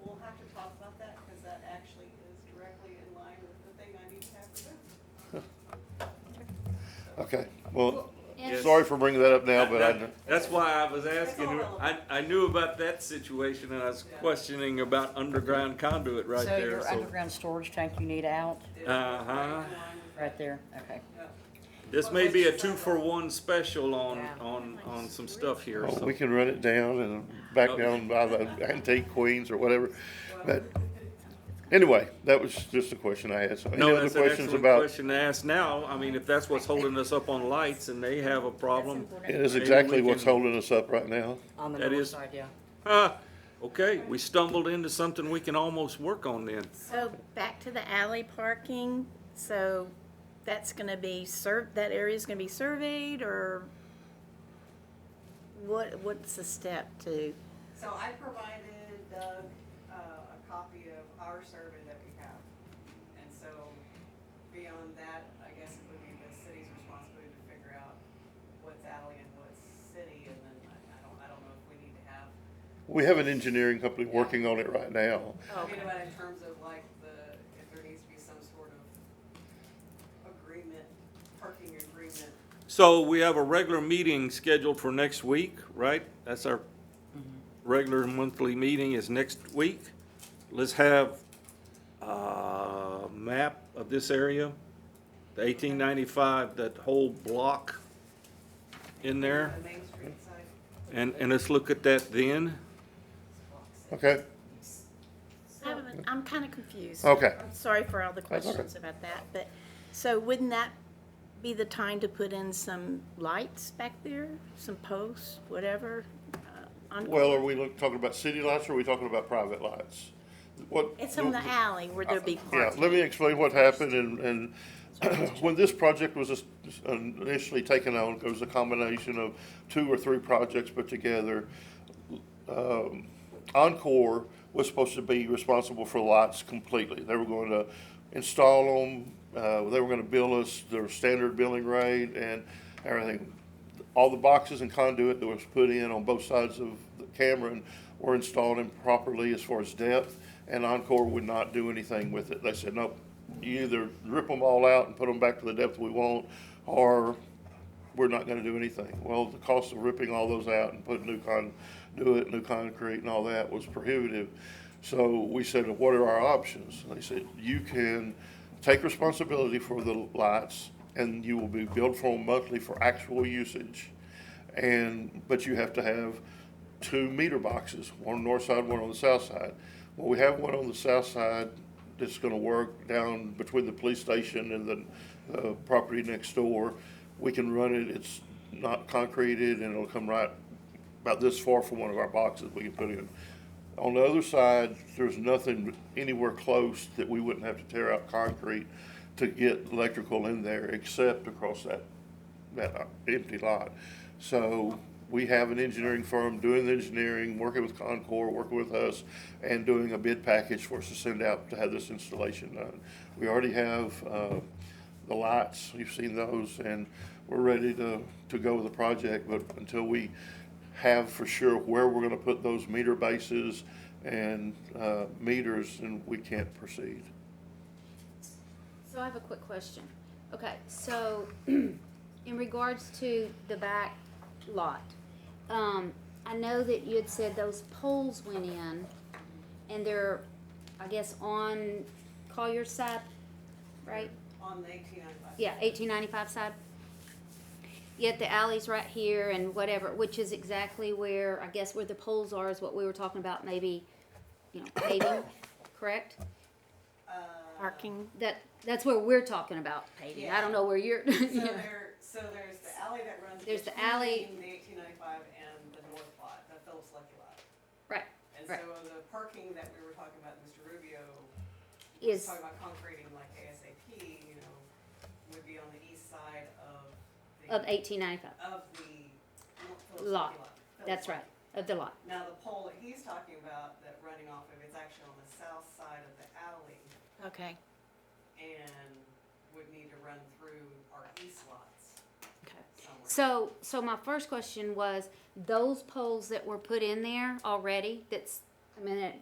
We'll have to talk about that, because that actually is directly in line with the thing I need to have for them. Well, And- sorry for bringing that up now, but That's why I was asking, I knew about that situation, and I was questioning about underground conduit right So there, your so. underground storage tank you need out, Uh-huh. right there, okay. This may be a 2-for-1 special on, Yeah. on some stuff here, well, so. we can run it down and back down by the antique queens or whatever. But anyway, that was just a question I had. So any No, other that's an questions excellent about? question to ask now. I mean, if that's what's holding us up on lights and they have a problem. It is maybe exactly we what's can- holding us up right now. On the That north is- side, yeah. Okay, we stumbled into something we can almost work on then. So back to the alley parking, so that's gonna be that area's gonna be surveyed, or what's the step to? So I provided Doug, a copy of our survey that we have. And so beyond that, I guess it would be the city's responsibility to figure out what's alley and what's city, and then I don't know if we need to have. We have an engineering company working on it right now. I mean, about in terms of like if there needs to be some sort of agreement, parking agreement. So we have a regular meeting scheduled for next week, right? That's our regular monthly meeting is next week. Let's have a map of this area, the 1895, that whole block in there, The Main Street side. and let's look at that then. Okay, I'm kinda confused. okay. I'm sorry for all the That's okay. questions about that, but, so wouldn't that be the time to put in some lights back there, some posts, whatever? On- Well, are we talking about city lights or are we talking about private lights? What? It's on the alley where there'll be Yeah, parking. let me explain what happened and when this project was initially taken on, it was a combination of 2 or 3 projects put together. Encore was supposed to be responsible for lights completely. They were going to install them, they were gonna bill us their standard billing rate and everything. All the boxes and conduit that was put in on both sides of the Cameron were installed improperly as far as depth, and Encore would not do anything with it. They said, nope, you either rip them all out and put them back to the depth we want, or we're not gonna do anything. Well, the cost of ripping all those out and putting new concrete and all that was prohibitive. So we said, what are our options? And they said, you can take responsibility for the lights, and you will be billed for them monthly for actual usage. But you have to have 2 meter boxes, one on the north side, one on the south side. Well, we have one on the south side that's gonna work down between the police station and the property next door. We can run it, it's not concreted, and it'll come right about this far from one of our boxes we can put in. On the other side, there's nothing anywhere close that we wouldn't have to tear out concrete to get electrical in there, except across that empty lot. So we have an engineering firm doing the engineering, working with Concord, working with us, and doing a bid package for us to send out to have this installation done. We already have the lights, you've seen those, and we're ready to go with the project, but until we have for sure where we're gonna put those meter bases and meters, and we can't proceed. So I have a quick question. Okay, so in regards to the back lot, I know that you had said those poles went in and they're, I guess, on Collier's side, right? On the 1895. Yeah, 1895 side. Yet the alley's right here and whatever, which is exactly where, I guess where the poles are is what we were talking about, maybe, paving, correct? Parking, That's where we're talking about paving. I don't know where you're, So there's the alley that runs There's the alley- between the 1895 and the north lot, the Phillips Lucky lot. Right, And right. so the parking that we were talking about, Mr. Rubio was Is, talking about concreting like ASAP, would be on the east side of of 1895, of the Phillips Lot. Lucky lot. that's right, of the lot. Now, the pole that he's talking about that running off of, it's actually on the south side of the alley okay, and would need to run through our east lots Okay. somewhere. So my first question was, those poles that were put in there already,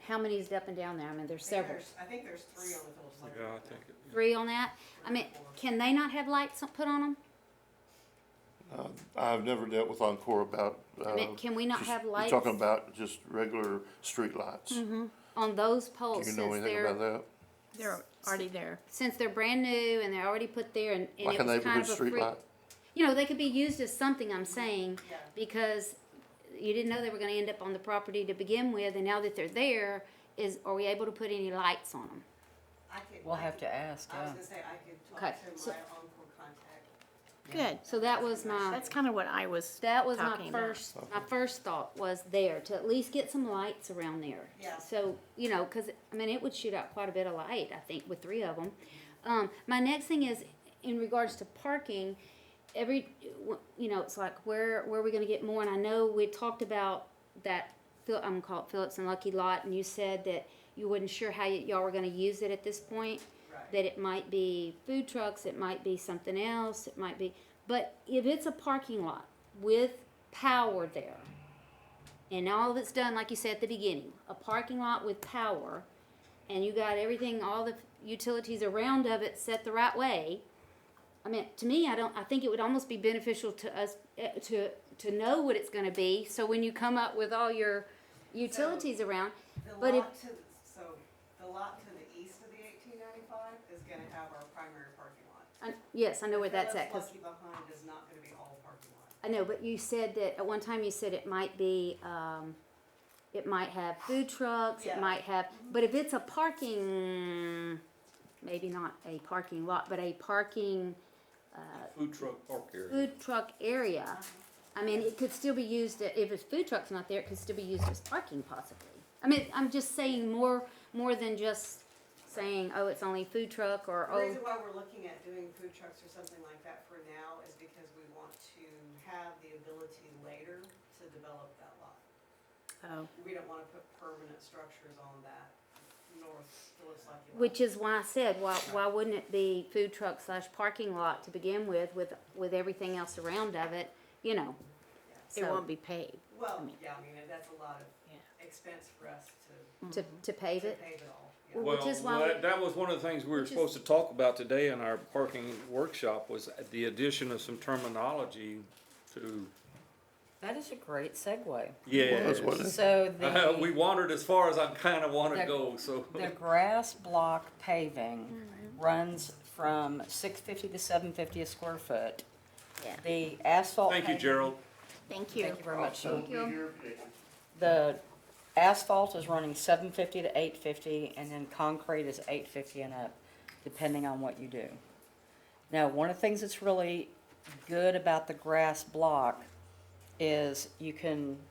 how many is up and down there? I mean, there's several. I think there's 3 on the Phillips Lucky lot. 3 on that? I mean, can they not have lights put on them? I've never dealt with Encore about, I mean, can we not just- have you're lights talking about just regular street lights. on those Do poles you know since anything they're, about that? They're already there. since they're brand new and they're already put there and Like it a was kind neighborhood of a street free. light? You know, they could be used as something, I'm saying, Yeah. because you didn't know they were gonna end up on the property to begin with, and now that they're there, are we able to put any lights on them? I could. We'll I have could- to ask, I was yeah. gonna say, I could Okay, talk to so- my Encore contact. Good. So that was my. That's kind of what I was That was my talking about. first thought was there, to at least get some lights around there. Yeah. So, you know, cause, I mean, it would shoot out quite a bit of light, I think, with 3 of them. My next thing is, in regards to parking, you know, it's like, where are we gonna get more? And I know we talked about that, I'm gonna call it Phillips and Lucky Lot, and you said that you wasn't sure how y'all were gonna use it at this point. Right. That it might be food trucks, it might be something else, it might be, but if it's a parking lot with power there, and all of it's done, like you said at the beginning, a parking lot with power, and you got everything, all the utilities around of it set the right way, I mean, to me, I think it would almost be beneficial to us, to know what it's gonna be, so when you come up with all your utilities around, The but if, lot to, so the lot to the east of the 1895 is gonna have our primary parking lot. yes, I know where that's at, Phillips 'cause Lucky behind is not gonna be all parking lot. I know, but you said that, at one time you said it might be, it might have food trucks, it Yeah. might have, but if it's a parking, maybe not a parking lot, but a parking, Food truck park area. food truck area, I mean, it could still be used, if it's food truck's not there, it could still be used as parking possibly. I mean, I'm just saying more than just saying, oh, it's only food truck, or, The oh, reason why we're looking at doing food trucks or something like that for now is because we want to have the ability later to develop that lot. Oh, We don't wanna put permanent structures on that north Phillips Lucky lot. which is why I said, why wouldn't it be food truck / parking lot to begin with everything else around of it, you know? it So- won't be paved. Well, yeah, I mean, that's a lot of Yeah. expense for us To pave to it? pave it all. Yeah. Well, Well, which is why that was one of the things we were which is- supposed to talk about today in our parking workshop, was the addition of some terminology to, That is a great segue. yeah. Was, wasn't it? So We the, wandered as far as I kinda wanna The- go, so. the grass block paving runs from 650 to 750 a square foot. Yeah. The asphalt Thank you, paving- Gerald. Thank you. Thank you very much, sir. Thank you. The asphalt is running 750 to 850, and then concrete is 850 and up, depending on what you do. Now, one of the things that's really good about the grass block is you can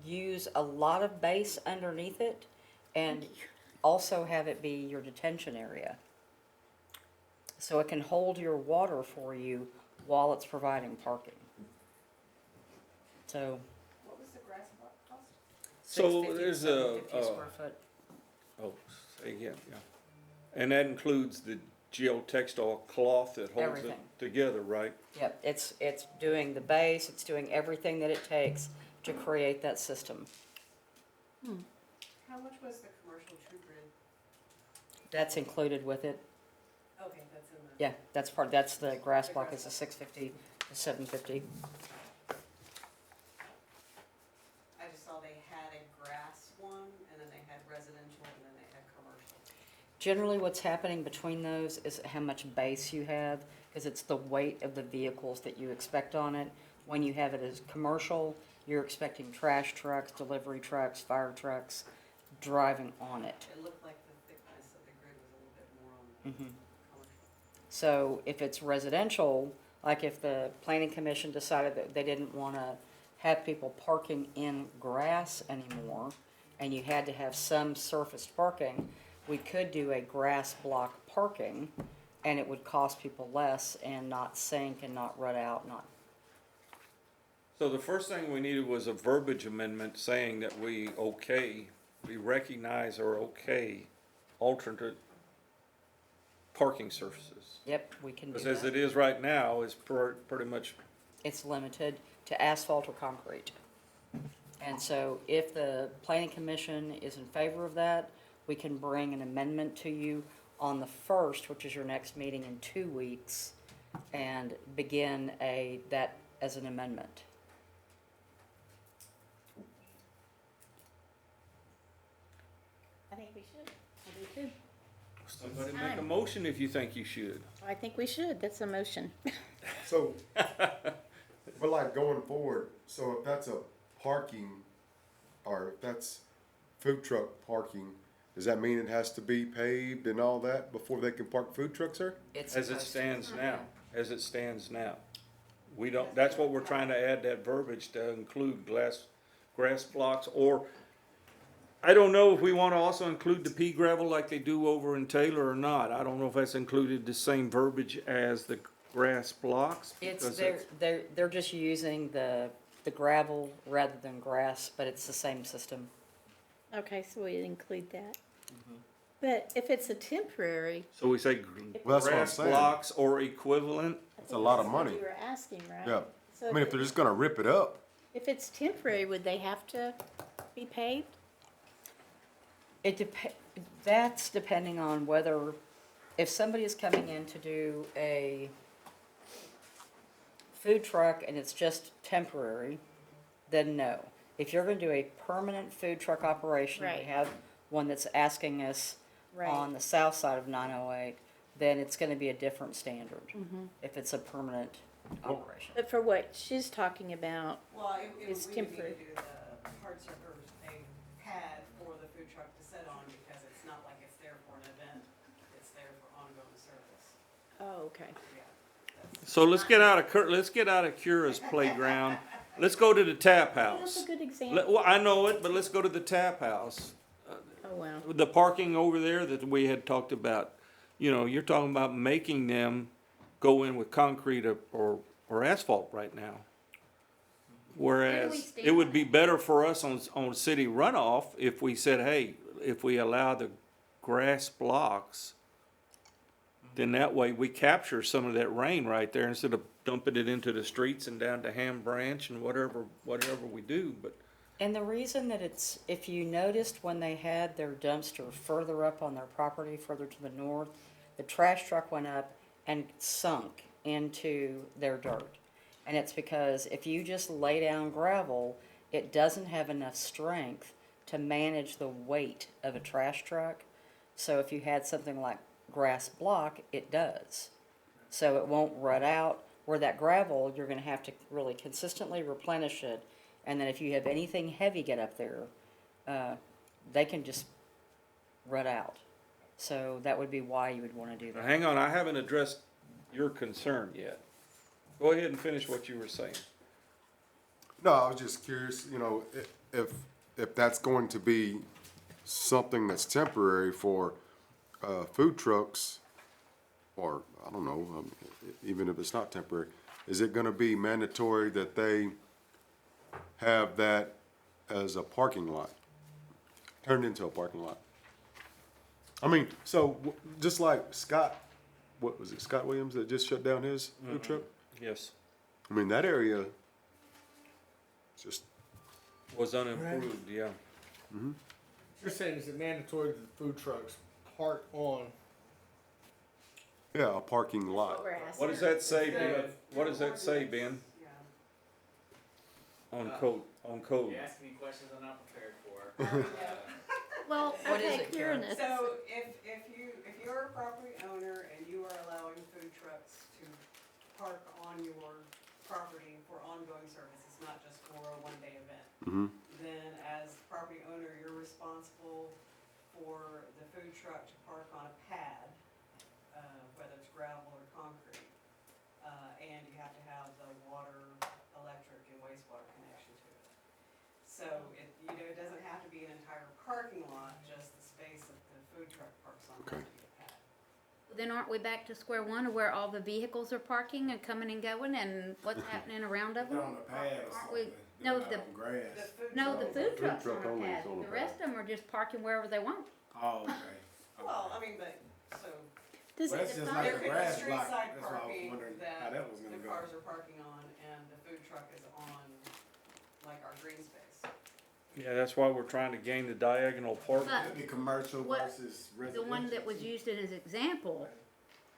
use a lot of base underneath it, and also have it be your detention area. So it can hold your water for you while it's providing parking. So What was the grass block cost? So 650 to there's a, 750 square foot. oh, say again, yeah. And that includes the geotextile cloth that holds it Everything. together, right? Yep, it's doing the base, it's doing everything that it takes to create that system. How much was the commercial true grid? That's included with it. Okay, that's in the. Yeah, that's the grass block is a 650 to 750. I just saw they had a grass one, and then they had residential, and then they had commercial. Generally, what's happening between those is how much base you have, because it's the weight of the vehicles that you expect on it. When you have it as commercial, you're expecting trash trucks, delivery trucks, fire trucks driving on it. It looked like the thickness of the grid was a little bit more on the commercial. So if it's residential, like if the planning commission decided that they didn't want to have people parking in grass anymore, and you had to have some surfaced parking, we could do a grass block parking, and it would cost people less and not sink and not rut out, not. So the first thing we needed was a verbiage amendment saying that we recognize or okay alternate parking surfaces. Yep, we can do Because as that. it is right now, is pretty much, It's limited to asphalt or concrete. And so if the planning commission is in favor of that, we can bring an amendment to you on the 1st, which is your next meeting in 2 weeks, and begin that as an amendment. I think we should. I do too. Somebody make a motion if you think you should. I think we should. That's a motion. So, but like going forward, so if that's a parking, or if that's food truck parking, does that mean it has to be paved and all that before they can park food trucks there? It's As it supposed to. stands now, as it stands now. We don't, that's what we're trying to add that verbiage to include grass blocks, or, I don't know if we wanna also include the pea gravel like they do over in Taylor or not. I don't know if that's included the same verbiage as the grass blocks. It's, because they're just using the gravel rather than grass, but it's the same system. Okay, so we include that. But if it's a temporary, So we say Well, that's what I'm grass saying. blocks or equivalent. that's a lot of that's what money. you were asking, right? Yeah. So I mean, if they're just gonna rip it up, if it's temporary, would they have to be paved? That's depending on whether, if somebody is coming in to do a food truck and it's just temporary, then no. If you're gonna do a permanent food truck operation, we Right. have one that's asking us Right. on the south side of 908, then it's gonna be a different standard. If it's a permanent operation. But for what she's talking about, Well, It's we would need to temporary. do the hard surface, a pad for the food truck to sit on, because it's not like it's there for an event, it's there for ongoing service, oh, okay. yeah. So let's get out of Cura's playground. Let's go to the tap That's house. a good example. Well, I know it, but let's go to the tap house. Oh, wow. The parking over there that we had talked about, you know, you're talking about making them go in with concrete or asphalt right now. Whereas stand it would on be better for us on city runoff if we said, hey, if we allow the grass blocks, then that way we capture some of that rain right there instead of dumping it into the streets and down to Ham Branch and whatever we do, but. And the reason that it's, if you noticed when they had their dumpster further up on their property, further to the north, the trash truck went up and sunk into their dirt. And it's because if you just lay down gravel, it doesn't have enough strength to manage the weight of a trash truck. So if you had something like grass block, it does. So it won't rut out. Where that gravel, you're gonna have to really consistently replenish it. And then if you have anything heavy get up there, they can just rut out. So that would be why you would wanna do Now, that. hang on, I haven't addressed your concern yet. Go ahead and finish what you were saying. no, I was just curious, you know, if that's going to be something that's temporary for, food trucks, or, I don't know, even if it's not temporary, is it gonna be mandatory that they have that as a parking lot? Turned into a parking lot? I mean, so, just like Scott, what was it, Scott Williams that just shut down his food truck? Yes. I mean, that area, just, Was unimproved, yeah. You're saying is it mandatory that the food trucks park on? yeah, a parking lot. What does that say, Ben? What does that say, Ben, Yeah. on code? You ask me questions I'm not prepared for. Well, What is okay, it, Karen? Karen, So if you're a property owner and you are allowing food trucks to park on your property for ongoing services, not just for a one-day event, Mm-hmm. then as property owner, you're responsible for the food truck to park on a pad, whether it's gravel or concrete. And you have to have the water, electric, and wastewater connection to it. So it doesn't have to be an entire parking lot, just the space that the food truck parks on Okay. has to be a pad. Then aren't we back to square one of where all the vehicles are parking and coming and going and what's happening around of They're them? on the pad or Aren't we- something. no, They're the- not on grass. The food No, truck- the food trucks truck are on only a is pad. on a The pad. rest of them are just parking wherever they want. Oh, okay. Well, I mean, but, so, does Well, that's it, just not- like there a could be grass street block. side That's why I was parking wondering how that that was gonna the go. cars are parking on and the food truck is on, like, our green space. Yeah, that's why we're trying to gain the diagonal park. But It'd be commercial what- versus the residential. one that was used as an example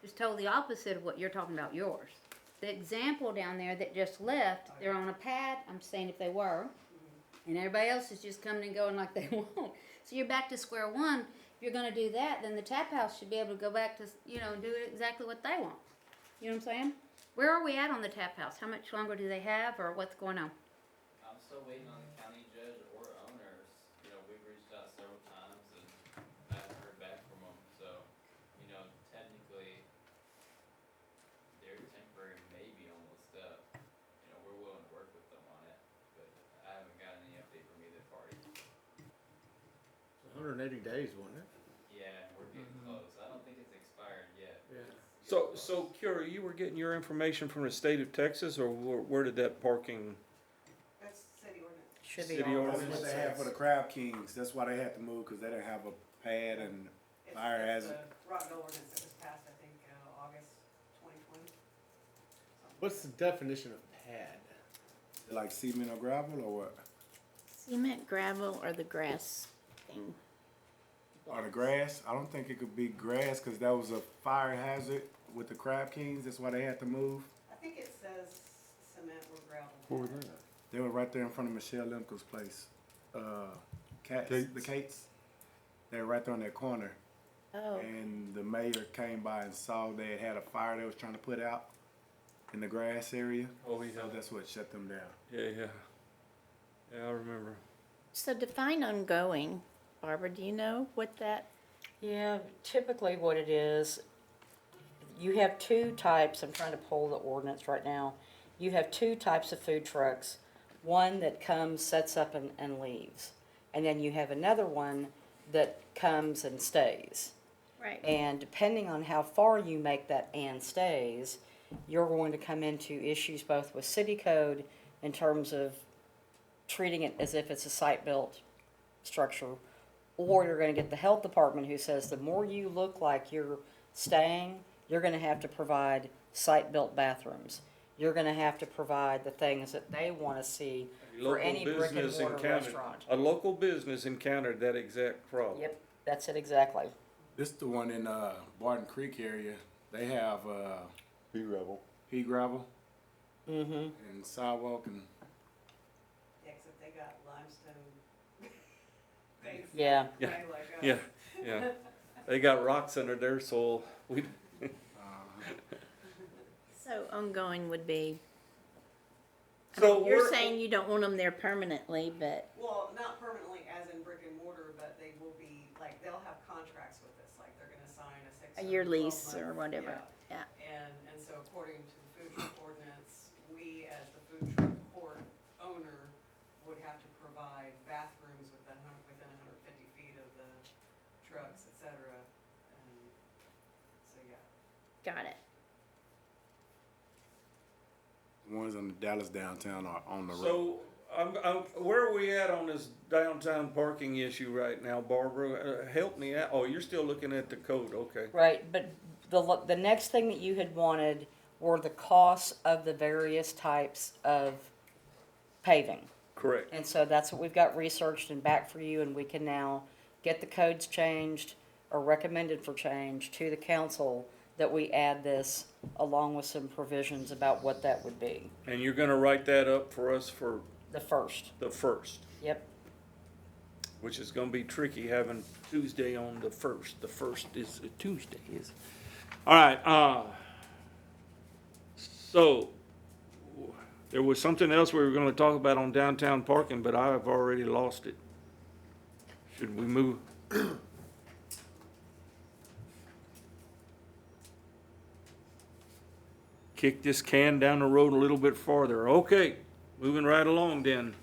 is totally opposite of what you're talking about yours. the example down there that just left, they're on a pad, I'm saying if they were, and everybody else is just coming and going like they want. So you're back to square one. If you're gonna do that, then the tap house should be able to go back to, do exactly what they want. You know what I'm saying? Where are we at on the tap house? How much longer do they have, or what's going on? I'm still waiting on the county judge or owners. We've reached out several times and I haven't heard back from them. So, technically, they're temporary maybe on the step. We're willing to work with them on it, but I haven't gotten any update from either party. 180 days, wasn't it? Yeah, we're getting close. I don't think it's expired yet. Yeah. So Kira, you were getting your information from the state of Texas, or where did that parking? That's city ordinance. Should be City all ordinance. That's what they had for the Crab Kings. That's why they had to move, because they didn't have a pad and fire It's hazard. the Rockdale ordinance that was passed, I think, August 2020. What's the definition of pad? Like cement or gravel or what? Cement, gravel, or the grass thing? Or the grass? I don't think it could be grass, because that was a fire hazard with the Crab Kings. That's why they had to move. I think it says cement or gravel. Where were they at? They were right there in front of Michelle Lemke's place. Cats, the Cates. They were right there on that corner. Oh, And the mayor came by and saw they had a fire they was trying to put out in the grass area. Oh, yeah. So that's what shut them down. Yeah, I remember. so define ongoing. Barbara, do you know what that? Yeah, typically what it is, you have two types, I'm trying to pull the ordinance right now. You have two types of food trucks. One that comes, sets up and leaves. And then you have another one that comes and stays. Right. And depending on how far you make that and stays, you're going to come into issues both with city code in terms of treating it as if it's a site-built structure, or you're going to get the health department who says the more you look like you're staying, you're going to have to provide site-built bathrooms. You're going to have to provide the things that they want to see for any brick and mortar restaurant. A local business encountered that exact problem. Yep, that's it exactly. This the one in Barton Creek area. They have Pea gravel. pea gravel Mm-hmm. and sidewalk and Yeah, except they got limestone. Things Yeah. Yeah, like us. yeah. They got rocks under their soil. So ongoing would be, So you're we're- saying you don't want them there permanently, but, Well, not permanently as in brick and mortar, but they will be, like, they'll have contracts with us, like, they're gonna sign a 6 a year 12 lease month, or whatever, yeah. yeah. And so according to the food truck ordinance, we as the food truck court owner would have to provide bathrooms within 150 feet of the trucks, et cetera. And so, yeah. Got it. the ones on the Dallas downtown are on the road. So, where are we at on this downtown parking issue right now, Barbara? Help me out. Oh, you're still looking at the code, okay. Right, but the next thing that you had wanted were the costs of the various types of paving. Correct. And so that's what we've got researched and back for you, and we can now get the codes changed or recommended for change to the council, that we add this along with some provisions about what that would be. And you're gonna write that up for us for The first, the first, yep. which is gonna be tricky having Tuesday on the first. The first is a Tuesday, is it? All right, so there was something else we were gonna talk about on downtown parking, but I have already lost it. Should we move? Kick this can down the road a little bit farther. Okay, moving right along then.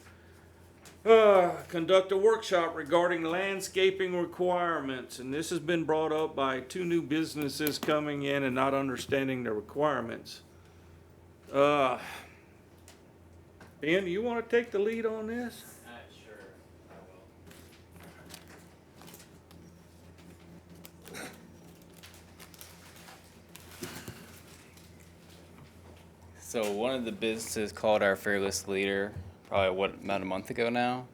Conduct a workshop regarding landscaping requirements, and this has been brought up by two new businesses coming in and not understanding the requirements. Ben, you wanna take the lead on this? Sure, I will. So one of the businesses called our fearless leader, probably about a month ago now,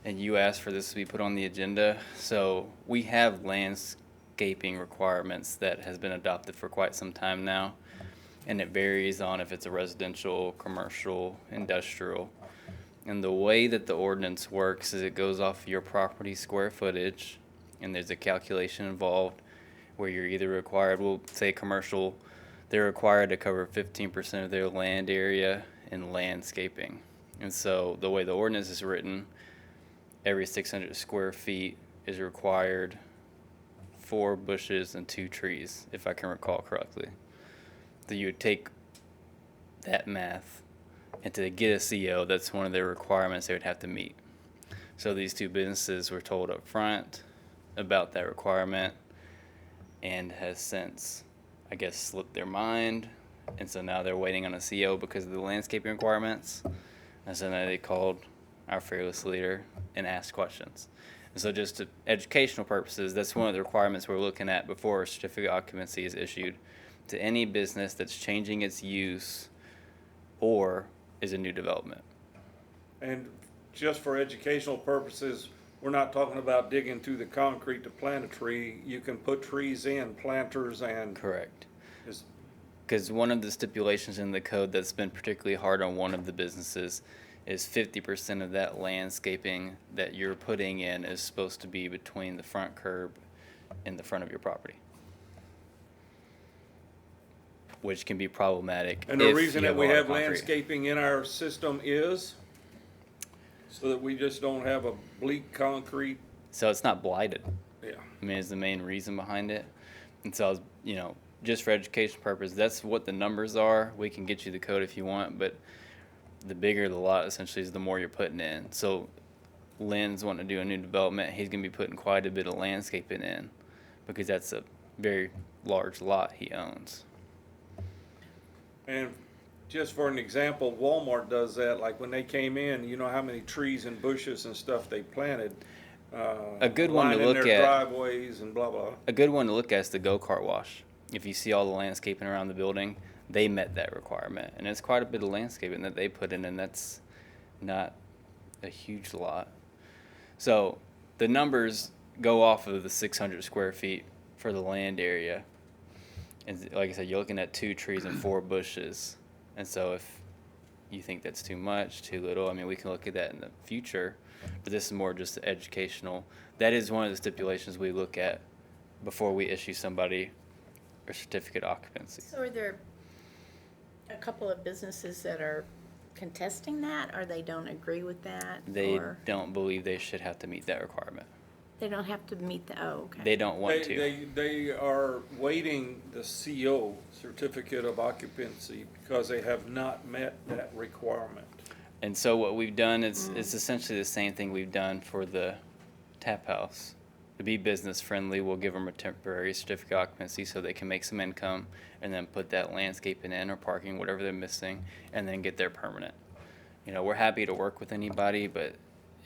and you asked for this to be put on the agenda. So we have landscaping requirements that has been adopted for quite some time now. and it varies on if it's a residential, commercial, industrial. And the way that the ordinance works is it goes off your property square footage, and there's a calculation involved where you're either required, we'll say commercial, they're required to cover 15% of their land area in landscaping. And so the way the ordinance is written, every 600 square feet is required 4 bushes and 2 trees, if I can recall correctly. So you would take that math, and to get a CO, that's one of their requirements they would have to meet. So these two businesses were told up front about that requirement and has since, I guess, slipped their mind. And so now they're waiting on a CO because of the landscaping requirements. And so now they called our fearless leader and asked questions. And so just to educational purposes, that's one of the requirements we're looking at before a certificate of occupancy is issued to any business that's changing its use or is a new development. And just for educational purposes, we're not talking about digging through the concrete to plant a tree. You can put trees in, planters and. Correct. Is- Because one of the stipulations in the code that's been particularly hard on one of the businesses is 50% of that landscaping that you're putting in is supposed to be between the front curb and the front of your property, which can be problematic. And the if reason you that we a lot have of concrete. landscaping in our system is so that we just don't have a bleak concrete. So it's not blighted. Yeah. I mean, is the main reason behind it. And so I was, just for education purposes, that's what the numbers are. We can get you the code if you want, but the bigger the lot essentially is the more you're putting in. So Lynn's wanting to do a new development. He's going to be putting quite a bit of landscaping in because that's a very large lot he owns. And just for an example, Walmart does that. Like when they came in, you know how many trees and bushes and stuff they planted. A good one to lining look their at. driveways and blah, blah. A good one to look at is the go-kart wash. If you see all the landscaping around the building, they met that requirement. And it's quite a bit of landscaping that they put in, and that's not a huge lot. So the numbers go off of the 600 square feet for the land area. And like I said, you're looking at 2 trees and 4 bushes. And so if you think that's too much, too little, I mean, we can look at that in the future. But this is more just educational. That is one of the stipulations we look at before we issue somebody a certificate of occupancy. So are there a couple of businesses that are contesting that, or they don't agree with that? They or don't believe they should have to meet that requirement. they don't have to meet the, okay. They don't want to. They are waiting the CO, certificate of occupancy, because they have not met that requirement. And so what we've done is it's essentially the same thing we've done for the tap house. To be business friendly, we'll give them a temporary certificate of occupancy so they can make some income and then put that landscaping in or parking, whatever they're missing, and then get their permanent. We're happy to work with anybody, but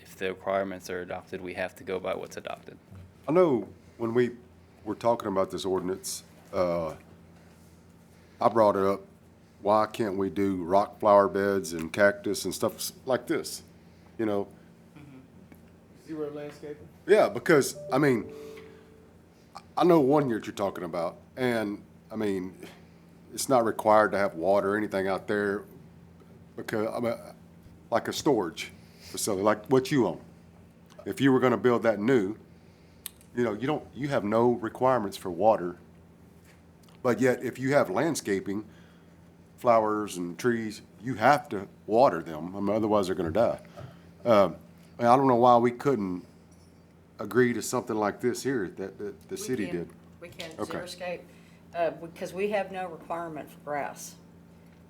if the requirements are adopted, we have to go by what's adopted. I know when we were talking about this ordinance, I brought it up, why can't we do rock flower beds and cactus and stuff like this? Zero landscaping? Yeah, because, I mean, I know 1 year you're talking about, and, I mean, it's not required to have water or anything out there because, I mean, like a storage facility, like what you own. If you were gonna build that new, you have no requirements for water. But yet, if you have landscaping, flowers and trees, you have to water them, I mean, otherwise they're gonna die. And I don't know why we couldn't agree to something like this here that the city did. We can, Okay. Xeriscape, because we have no requirement for grass.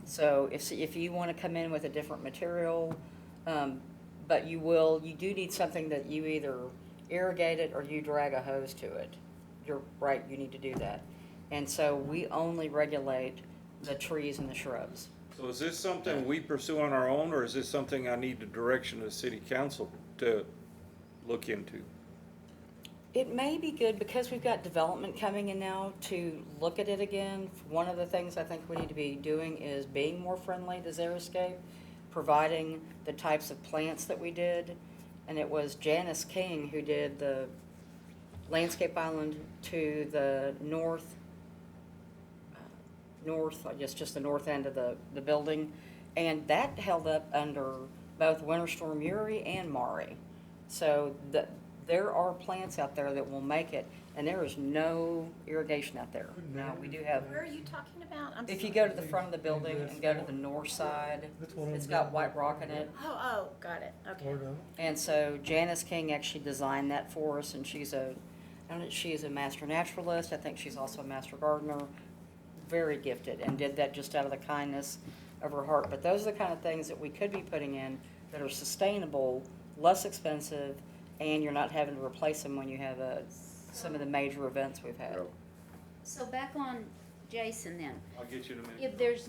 So if you want to come in with a different material, but you do need something that you either irrigate it or you drag a hose to it. You're right, you need to do that. And so we only regulate the trees and the shrubs. So is this something we pursue on our own, or is this something I need the direction of the city council to look into? It may be good because we've got development coming in now to look at it again. One of the things I think we need to be doing is being more friendly to Xeriscape, providing the types of plants that we did. And it was Janice King who did the landscape island to the north north, I guess just the north end of the building. And that held up under both Winter Storm Uri and Mari. So there are plants out there that will make it, and there is no irrigation out there. Now, we do have, Where are you talking about? I'm if you sorry. go to the front of the building and go to the north side, it's got white rock in it. Oh, got it, okay. And so Janice King actually designed that for us, and she's a master naturalist. I think she's also a master gardener. Very gifted, and did that just out of the kindness of her heart. But those are the kind of things that we could be putting in that are sustainable, less expensive, and you're not having to replace them when you have some of the major events we've had. So back on Jason then. I'll get you in a minute. If there's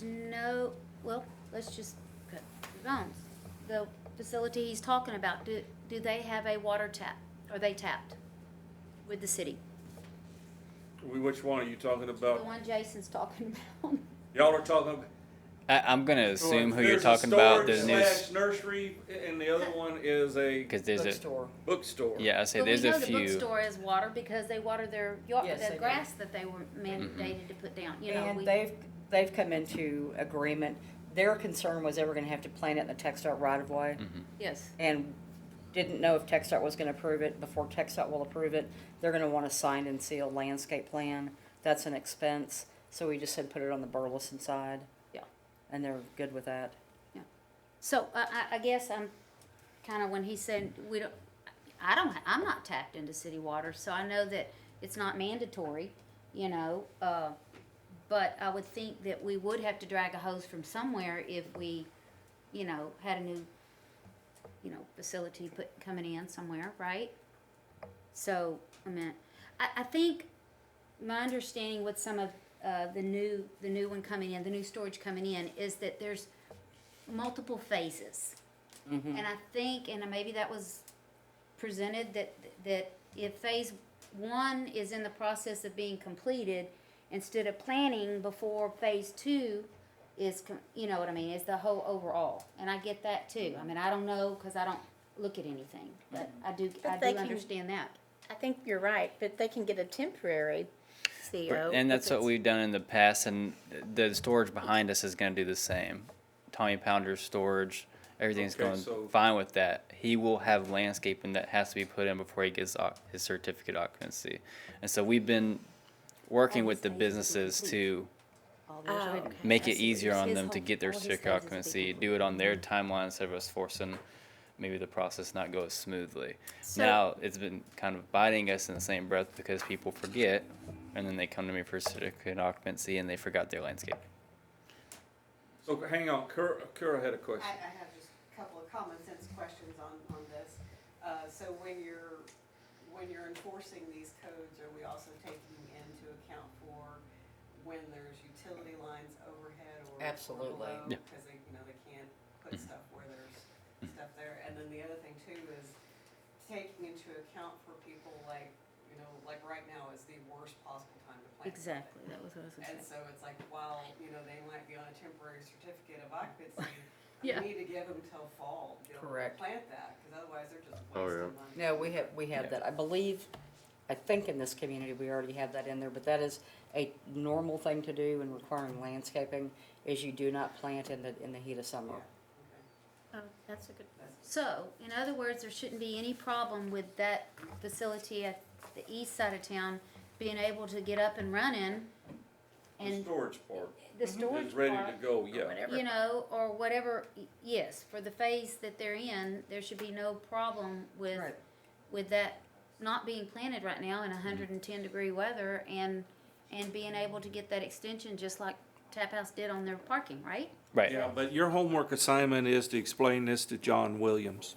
no, well, let's just cut the bones. The facility he's talking about, do they have a water tap? Are they tapped with the city? Which one are you talking The about? one Jason's talking about. Y'all are talking. I'm gonna assume who you're There's a talking about. storage The new, slash nursery, and the other one is a because there's a, Bookstore. bookstore. yeah, I say But we there's know a the few. bookstore is water because they water their Yes, they the do. grass that they were mandated to put down, you know. And we- they've come into agreement. Their concern was they were gonna have to plant it in the TechStart right of way. Yes, And didn't know if TechStart was gonna approve it. Before TechStart will approve it, they're gonna want a signed and sealed landscape plan. That's an expense, so we just said put it on the Burleson side. Yeah. And they're good with that. so I guess I'm kinda, when he said, I'm not tapped into city water, so I know that it's not mandatory, you know, but I would think that we would have to drag a hose from somewhere if we, you know, had a new, you know, facility coming in somewhere, right? So, I mean, I think my understanding with some of, the new one coming in, the new storage coming in, is that there's multiple phases. And I think, and maybe that was presented, that if phase one is in the process of being completed, instead of planning before phase two is, you know what I mean, is the whole overall. And I get that too. I mean, I don't know, cause I don't look at anything, but I do they can- understand that. I think you're right, but they can get a temporary CO. And that's if what it's- we've done in the past, and the storage behind us is gonna do the same. Tommy Pounder's storage, everything's Okay, going so- fine with that. He will have landscaping that has to be put in before he gets his certificate occupancy. And so we've been working with the businesses to Oh, okay. make I it see. easier on His them to whole- get their all his certificate phases will be occupancy, complete. do it on their timeline instead of us forcing maybe the process not go as smoothly. So- Now, it's been kind of biting us in the same breath because people forget, and then they come to me for certificate occupancy and they forgot their landscape. So hang on, Kura had a question. I have just a couple of common sense questions on this. So when you're enforcing these codes, are we also taking into account for when there's utility lines overhead or Absolutely. below? Yeah. Because they can't put stuff where there's stuff there. And then the other thing too is taking into account for people like right now is the worst possible time to plant. Exactly, that was what I was And gonna say. so it's like, while, they might be on a temporary certificate of occupancy, Yeah. you need to give them till fall to be able to Correct. plant that, because otherwise they're just Oh, yeah. wasting money. No, we have that. I think in this community, we already have that in there, but that is a normal thing to do in requiring landscaping, is you do not plant in the heat of summer. Okay. Oh, that's a good. So, in other words, there shouldn't be any problem with that facility at the east side of town being able to get up and running The and storage part the storage is ready to part, go, yeah. Whatever. you know, or whatever, yes, for the phase that they're in, there should be no problem Right. with that not being planted right now in 110-degree weather and being able to get that extension just like Tap House did on their parking, right? Right. Yeah, but your homework assignment is to explain this to John Williams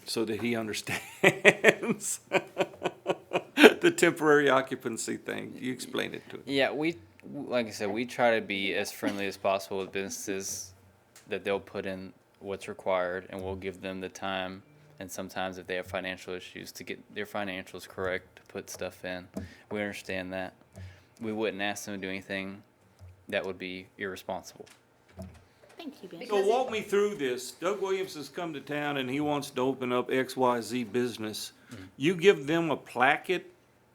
so that he understands the temporary occupancy thing. You explain it to him. Yeah, like I said, we try to be as friendly as possible with businesses, that they'll put in what's required, and we'll give them the time. And sometimes if they have financial issues, to get their financials correct, to put stuff in. We understand that. We wouldn't ask them to do anything that would be irresponsible. Thank you, Ben. So walk me through this. Doug Williams has come to town and he wants to open up XYZ business. You give them a placket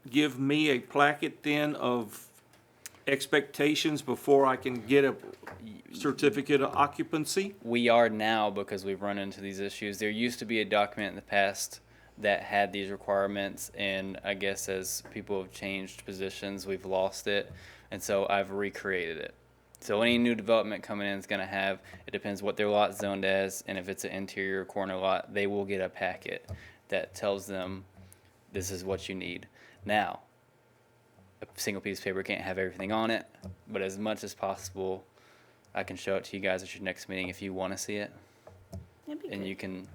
give me a placket then of expectations before I can get a certificate of occupancy? We are now because we've run into these issues. There used to be a document in the past that had these requirements, and I guess as people have changed positions, we've lost it, and so I've recreated it. So any new development coming in is going to have, it depends what their lot's zoned as, and if it's an interior corner lot, they will get a packet that tells them this is what you need. Now, a single piece of paper can't have everything on it, but as much as possible, I can show it to you guys at your next meeting if you want to see it, That'd be and good. you can.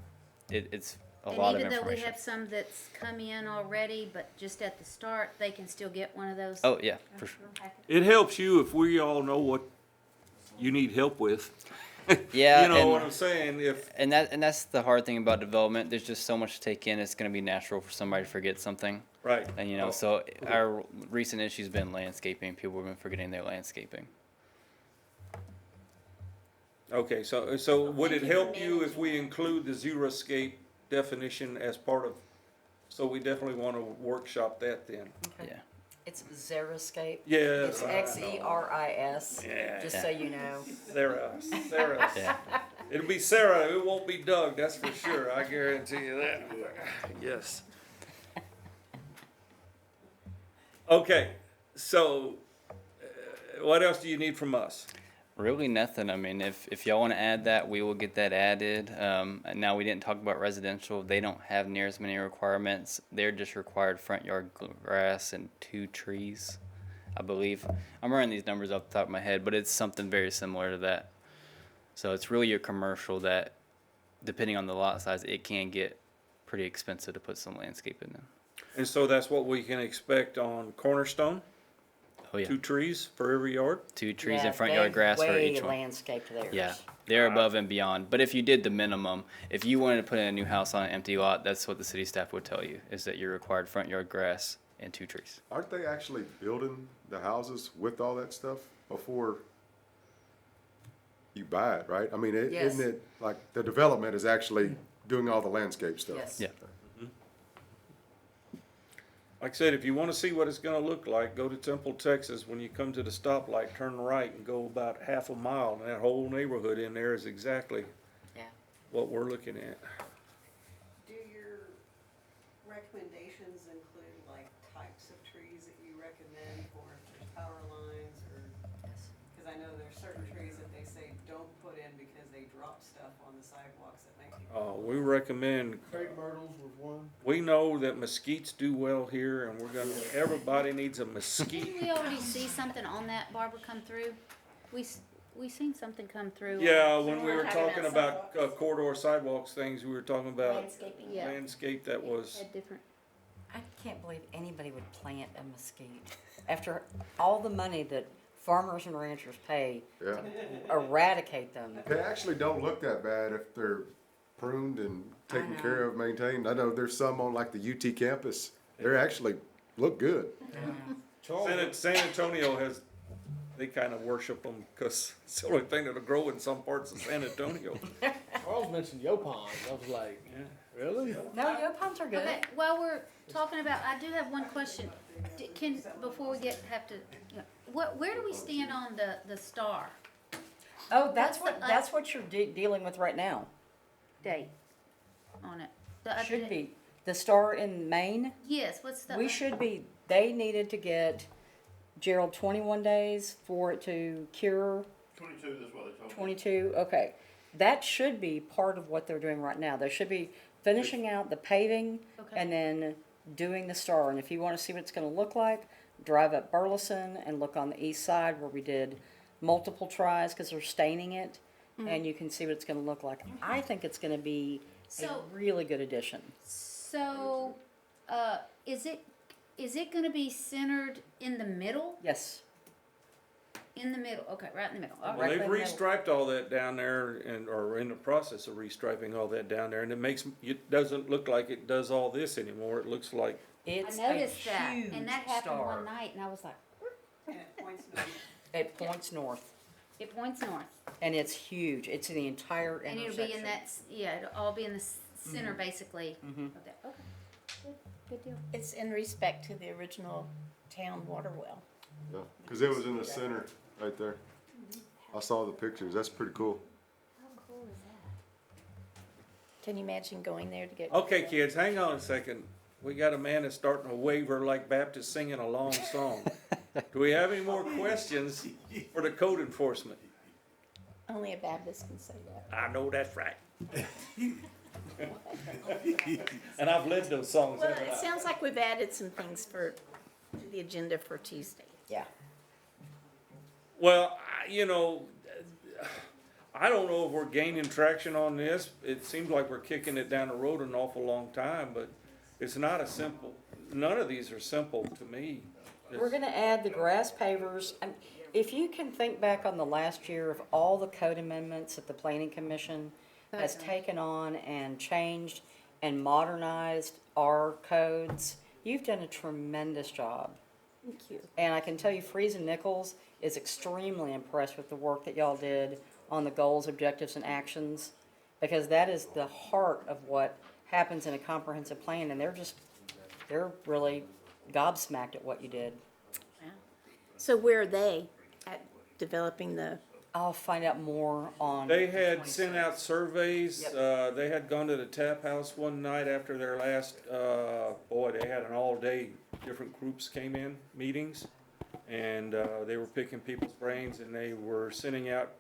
It's a And lot of even though we information. have some that's come in already, but just at the start, they can still get one of those. Oh yeah, for sure. It helps you if we all know what you need help with. Yeah, You know and, what I'm saying? If, and that's the hard thing about development. There's just so much to take in. It's going to be natural for somebody to forget something. right. And you know, so our recent issue's been landscaping. People have been forgetting their landscaping. Okay, so would it help you if we include the xeriscape definition as part of, so we definitely want to workshop that then? Okay. Yeah. It's Xeriscape. Yes. It's Xeris, Yeah. just so you know. Sarah. Yeah. It'll be Sarah, it won't be Doug, that's for sure, I guarantee you that. Yes. Okay, so, what else do you need from us? Really nothing. I mean, if y'all want to add that, we will get that added. Now we didn't talk about residential. They don't have near as many requirements. They're just required front yard grass and 2 trees, I believe. I'm running these numbers off the top of my head, but it's something very similar to that. So it's really your commercial that, depending on the lot size, it can get pretty expensive to put some landscaping in. And so that's what we can expect on Cornerstone? Oh yeah, 2 trees for every yard? 2 trees Yeah, and front they yard grass for way each one. landscaped theirs. Yeah, they're above and beyond. But if you did the minimum, if you wanted to put in a new house on an empty lot, that's what the city staff would tell you, is that you're required front yard grass and 2 trees. Aren't they actually building the houses with all that stuff before you buy it, right? I mean, Yes. isn't it, like, the development is actually doing all the landscape stuff? Yes. Yeah. Like I said, if you want to see what it's going to look like, go to Temple, Texas. When you come to the stoplight, turn right and go about half a mile, and that whole neighborhood in there is exactly Yeah. what we're looking at. Do your recommendations include like types of trees that you recommend for if there's power lines or, Yes. cause I know there's certain trees that they say don't put in because they drop stuff on the sidewalks that make people. We recommend, Crepe myrtles was one. we know that mesquites do well here, and we're gonna, everybody needs a mesquite. Didn't we already see something on that, Barbara, come through? We seen something come through. Yeah, when we were talking about corridor sidewalks things, we were talking about Landscaping. Yeah. landscape that was, Had different. I can't believe anybody would plant a mesquite after all the money that farmers and ranchers pay Yeah. to eradicate them. They actually don't look that bad if they're pruned and taken know. care of, maintained. I know there's some on like the UT campus. They're actually look good. San Antonio has, they kind of worship them because it's the only thing that'll grow in some parts of San Antonio. Charles mentioned Yopon. I was like, really? No, yopons are good. Okay, while we're talking about, I do have one question. Can, before we have to, where do we stand on the star Oh, that's What's the- that's what you're dealing with right now. date on it? Should be. The star in Maine, Yes, what's the? we should be, they needed to get, Gerald, 21 days for it to cure. 22, that's what they told me. 22, okay. That should be part of what they're doing right now. They should be finishing out the paving Okay. and then doing the star. And if you want to see what it's going to look like, drive up Burleson and look on the east side where we did multiple tries because they're staining it. And you can see what it's going to look like. I think it's going to be So- a really good addition. So, is it gonna be centered in the middle? Yes. In the middle, okay, right in the middle, all Well, right. they've in the middle. restriped all that down there and, or in the process of restriping all that down there, and it makes, it doesn't look like it does all this anymore. It looks like, I It's a noticed that, huge and that happened star. one night, and I was like, And it points north. It points north. it points north. And it's huge. It's in the entire And intersection. it'll be in that, it'll all be in the center, basically, Mhm. of that, okay. good deal. It's in respect to the original town water well. Yeah, cause it was in the center, right there. I saw the pictures, that's pretty cool. How cool is that? Can you imagine going there to get? Okay, kids, hang on a second. We got a man that's starting to waver like Baptist singing a long song. Do we have any more questions for the code enforcement? Only a Baptist can say that. I know that's right. And I've led those songs. Well, haven't it I? sounds like we've added some things to the agenda for Tuesday. Yeah. Well, I don't know if we're gaining traction on this. It seems like we're kicking it down the road an awful long time, but it's not a simple, none of these are simple to me. We're gonna add the grass pavers. If you can think back on the last year of all the code amendments that the planning commission has taken on and changed and modernized our codes, you've done a tremendous job. Thank you. And I can tell you, Freeze and Nichols is extremely impressed with the work that y'all did on the goals, objectives, and actions, because that is the heart of what happens in a comprehensive plan, and they're really gobsmacked at what you did. Wow. So where are they at developing the? I'll find out more on. They had sent out surveys, Yep. they had gone to the tap house one night after their last, they had an all-day, different groups came in, meetings. And, they were picking people's brains and they were sending out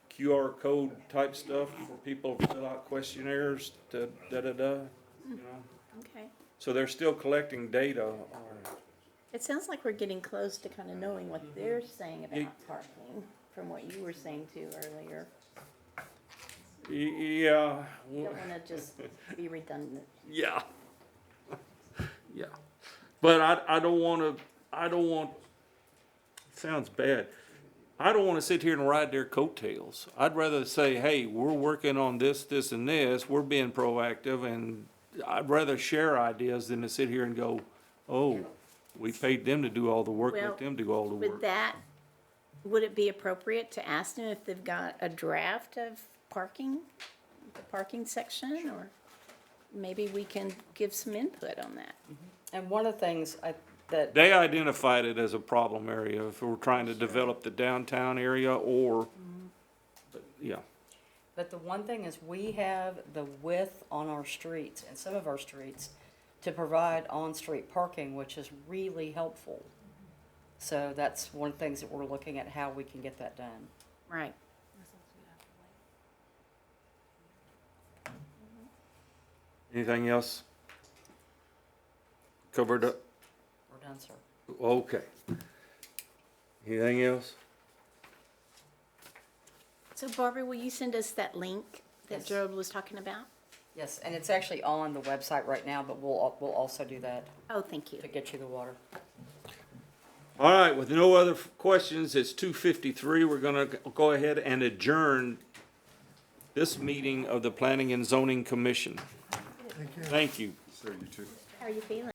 QR code type stuff for people to fill out questionnaires to you know. Okay. So they're still collecting data on, It sounds like we're getting close to kind of knowing what they're saying Ye- about parking, from what you were saying too earlier. yeah. You don't wanna just be redundant. Yeah. Yeah. But I don't want, sounds bad. I don't want to sit here and ride their coattails. I'd rather say, hey, we're working on this, this, and this, we're being proactive, and I'd rather share ideas than to sit here and go, oh, we paid them to do all the work, Well, let them do all the With work. that, would it be appropriate to ask them if they've got a draft of parking, the parking section, or maybe we can give some input on that? And one of the things that, They identified it as a problem area if we're trying to develop the downtown area or, but, yeah. but the one thing is we have the width on our streets and some of our streets to provide on-street parking, which is really helpful. So that's one of the things that we're looking at, how we can get that done. Right. Anything else? Covered up? We're done, sir. Okay. Anything else? So Barbara, will you send us that link that Yes. Gerald was talking about? Yes, and it's actually on the website right now, but we'll also do that Oh, thank you. to get you the water. All right, with no other questions, it's 2:53. We're gonna go ahead and adjourn this meeting of the Planning and Zoning Commission. Thank you. Thank you. Sir, you too. How are you feeling?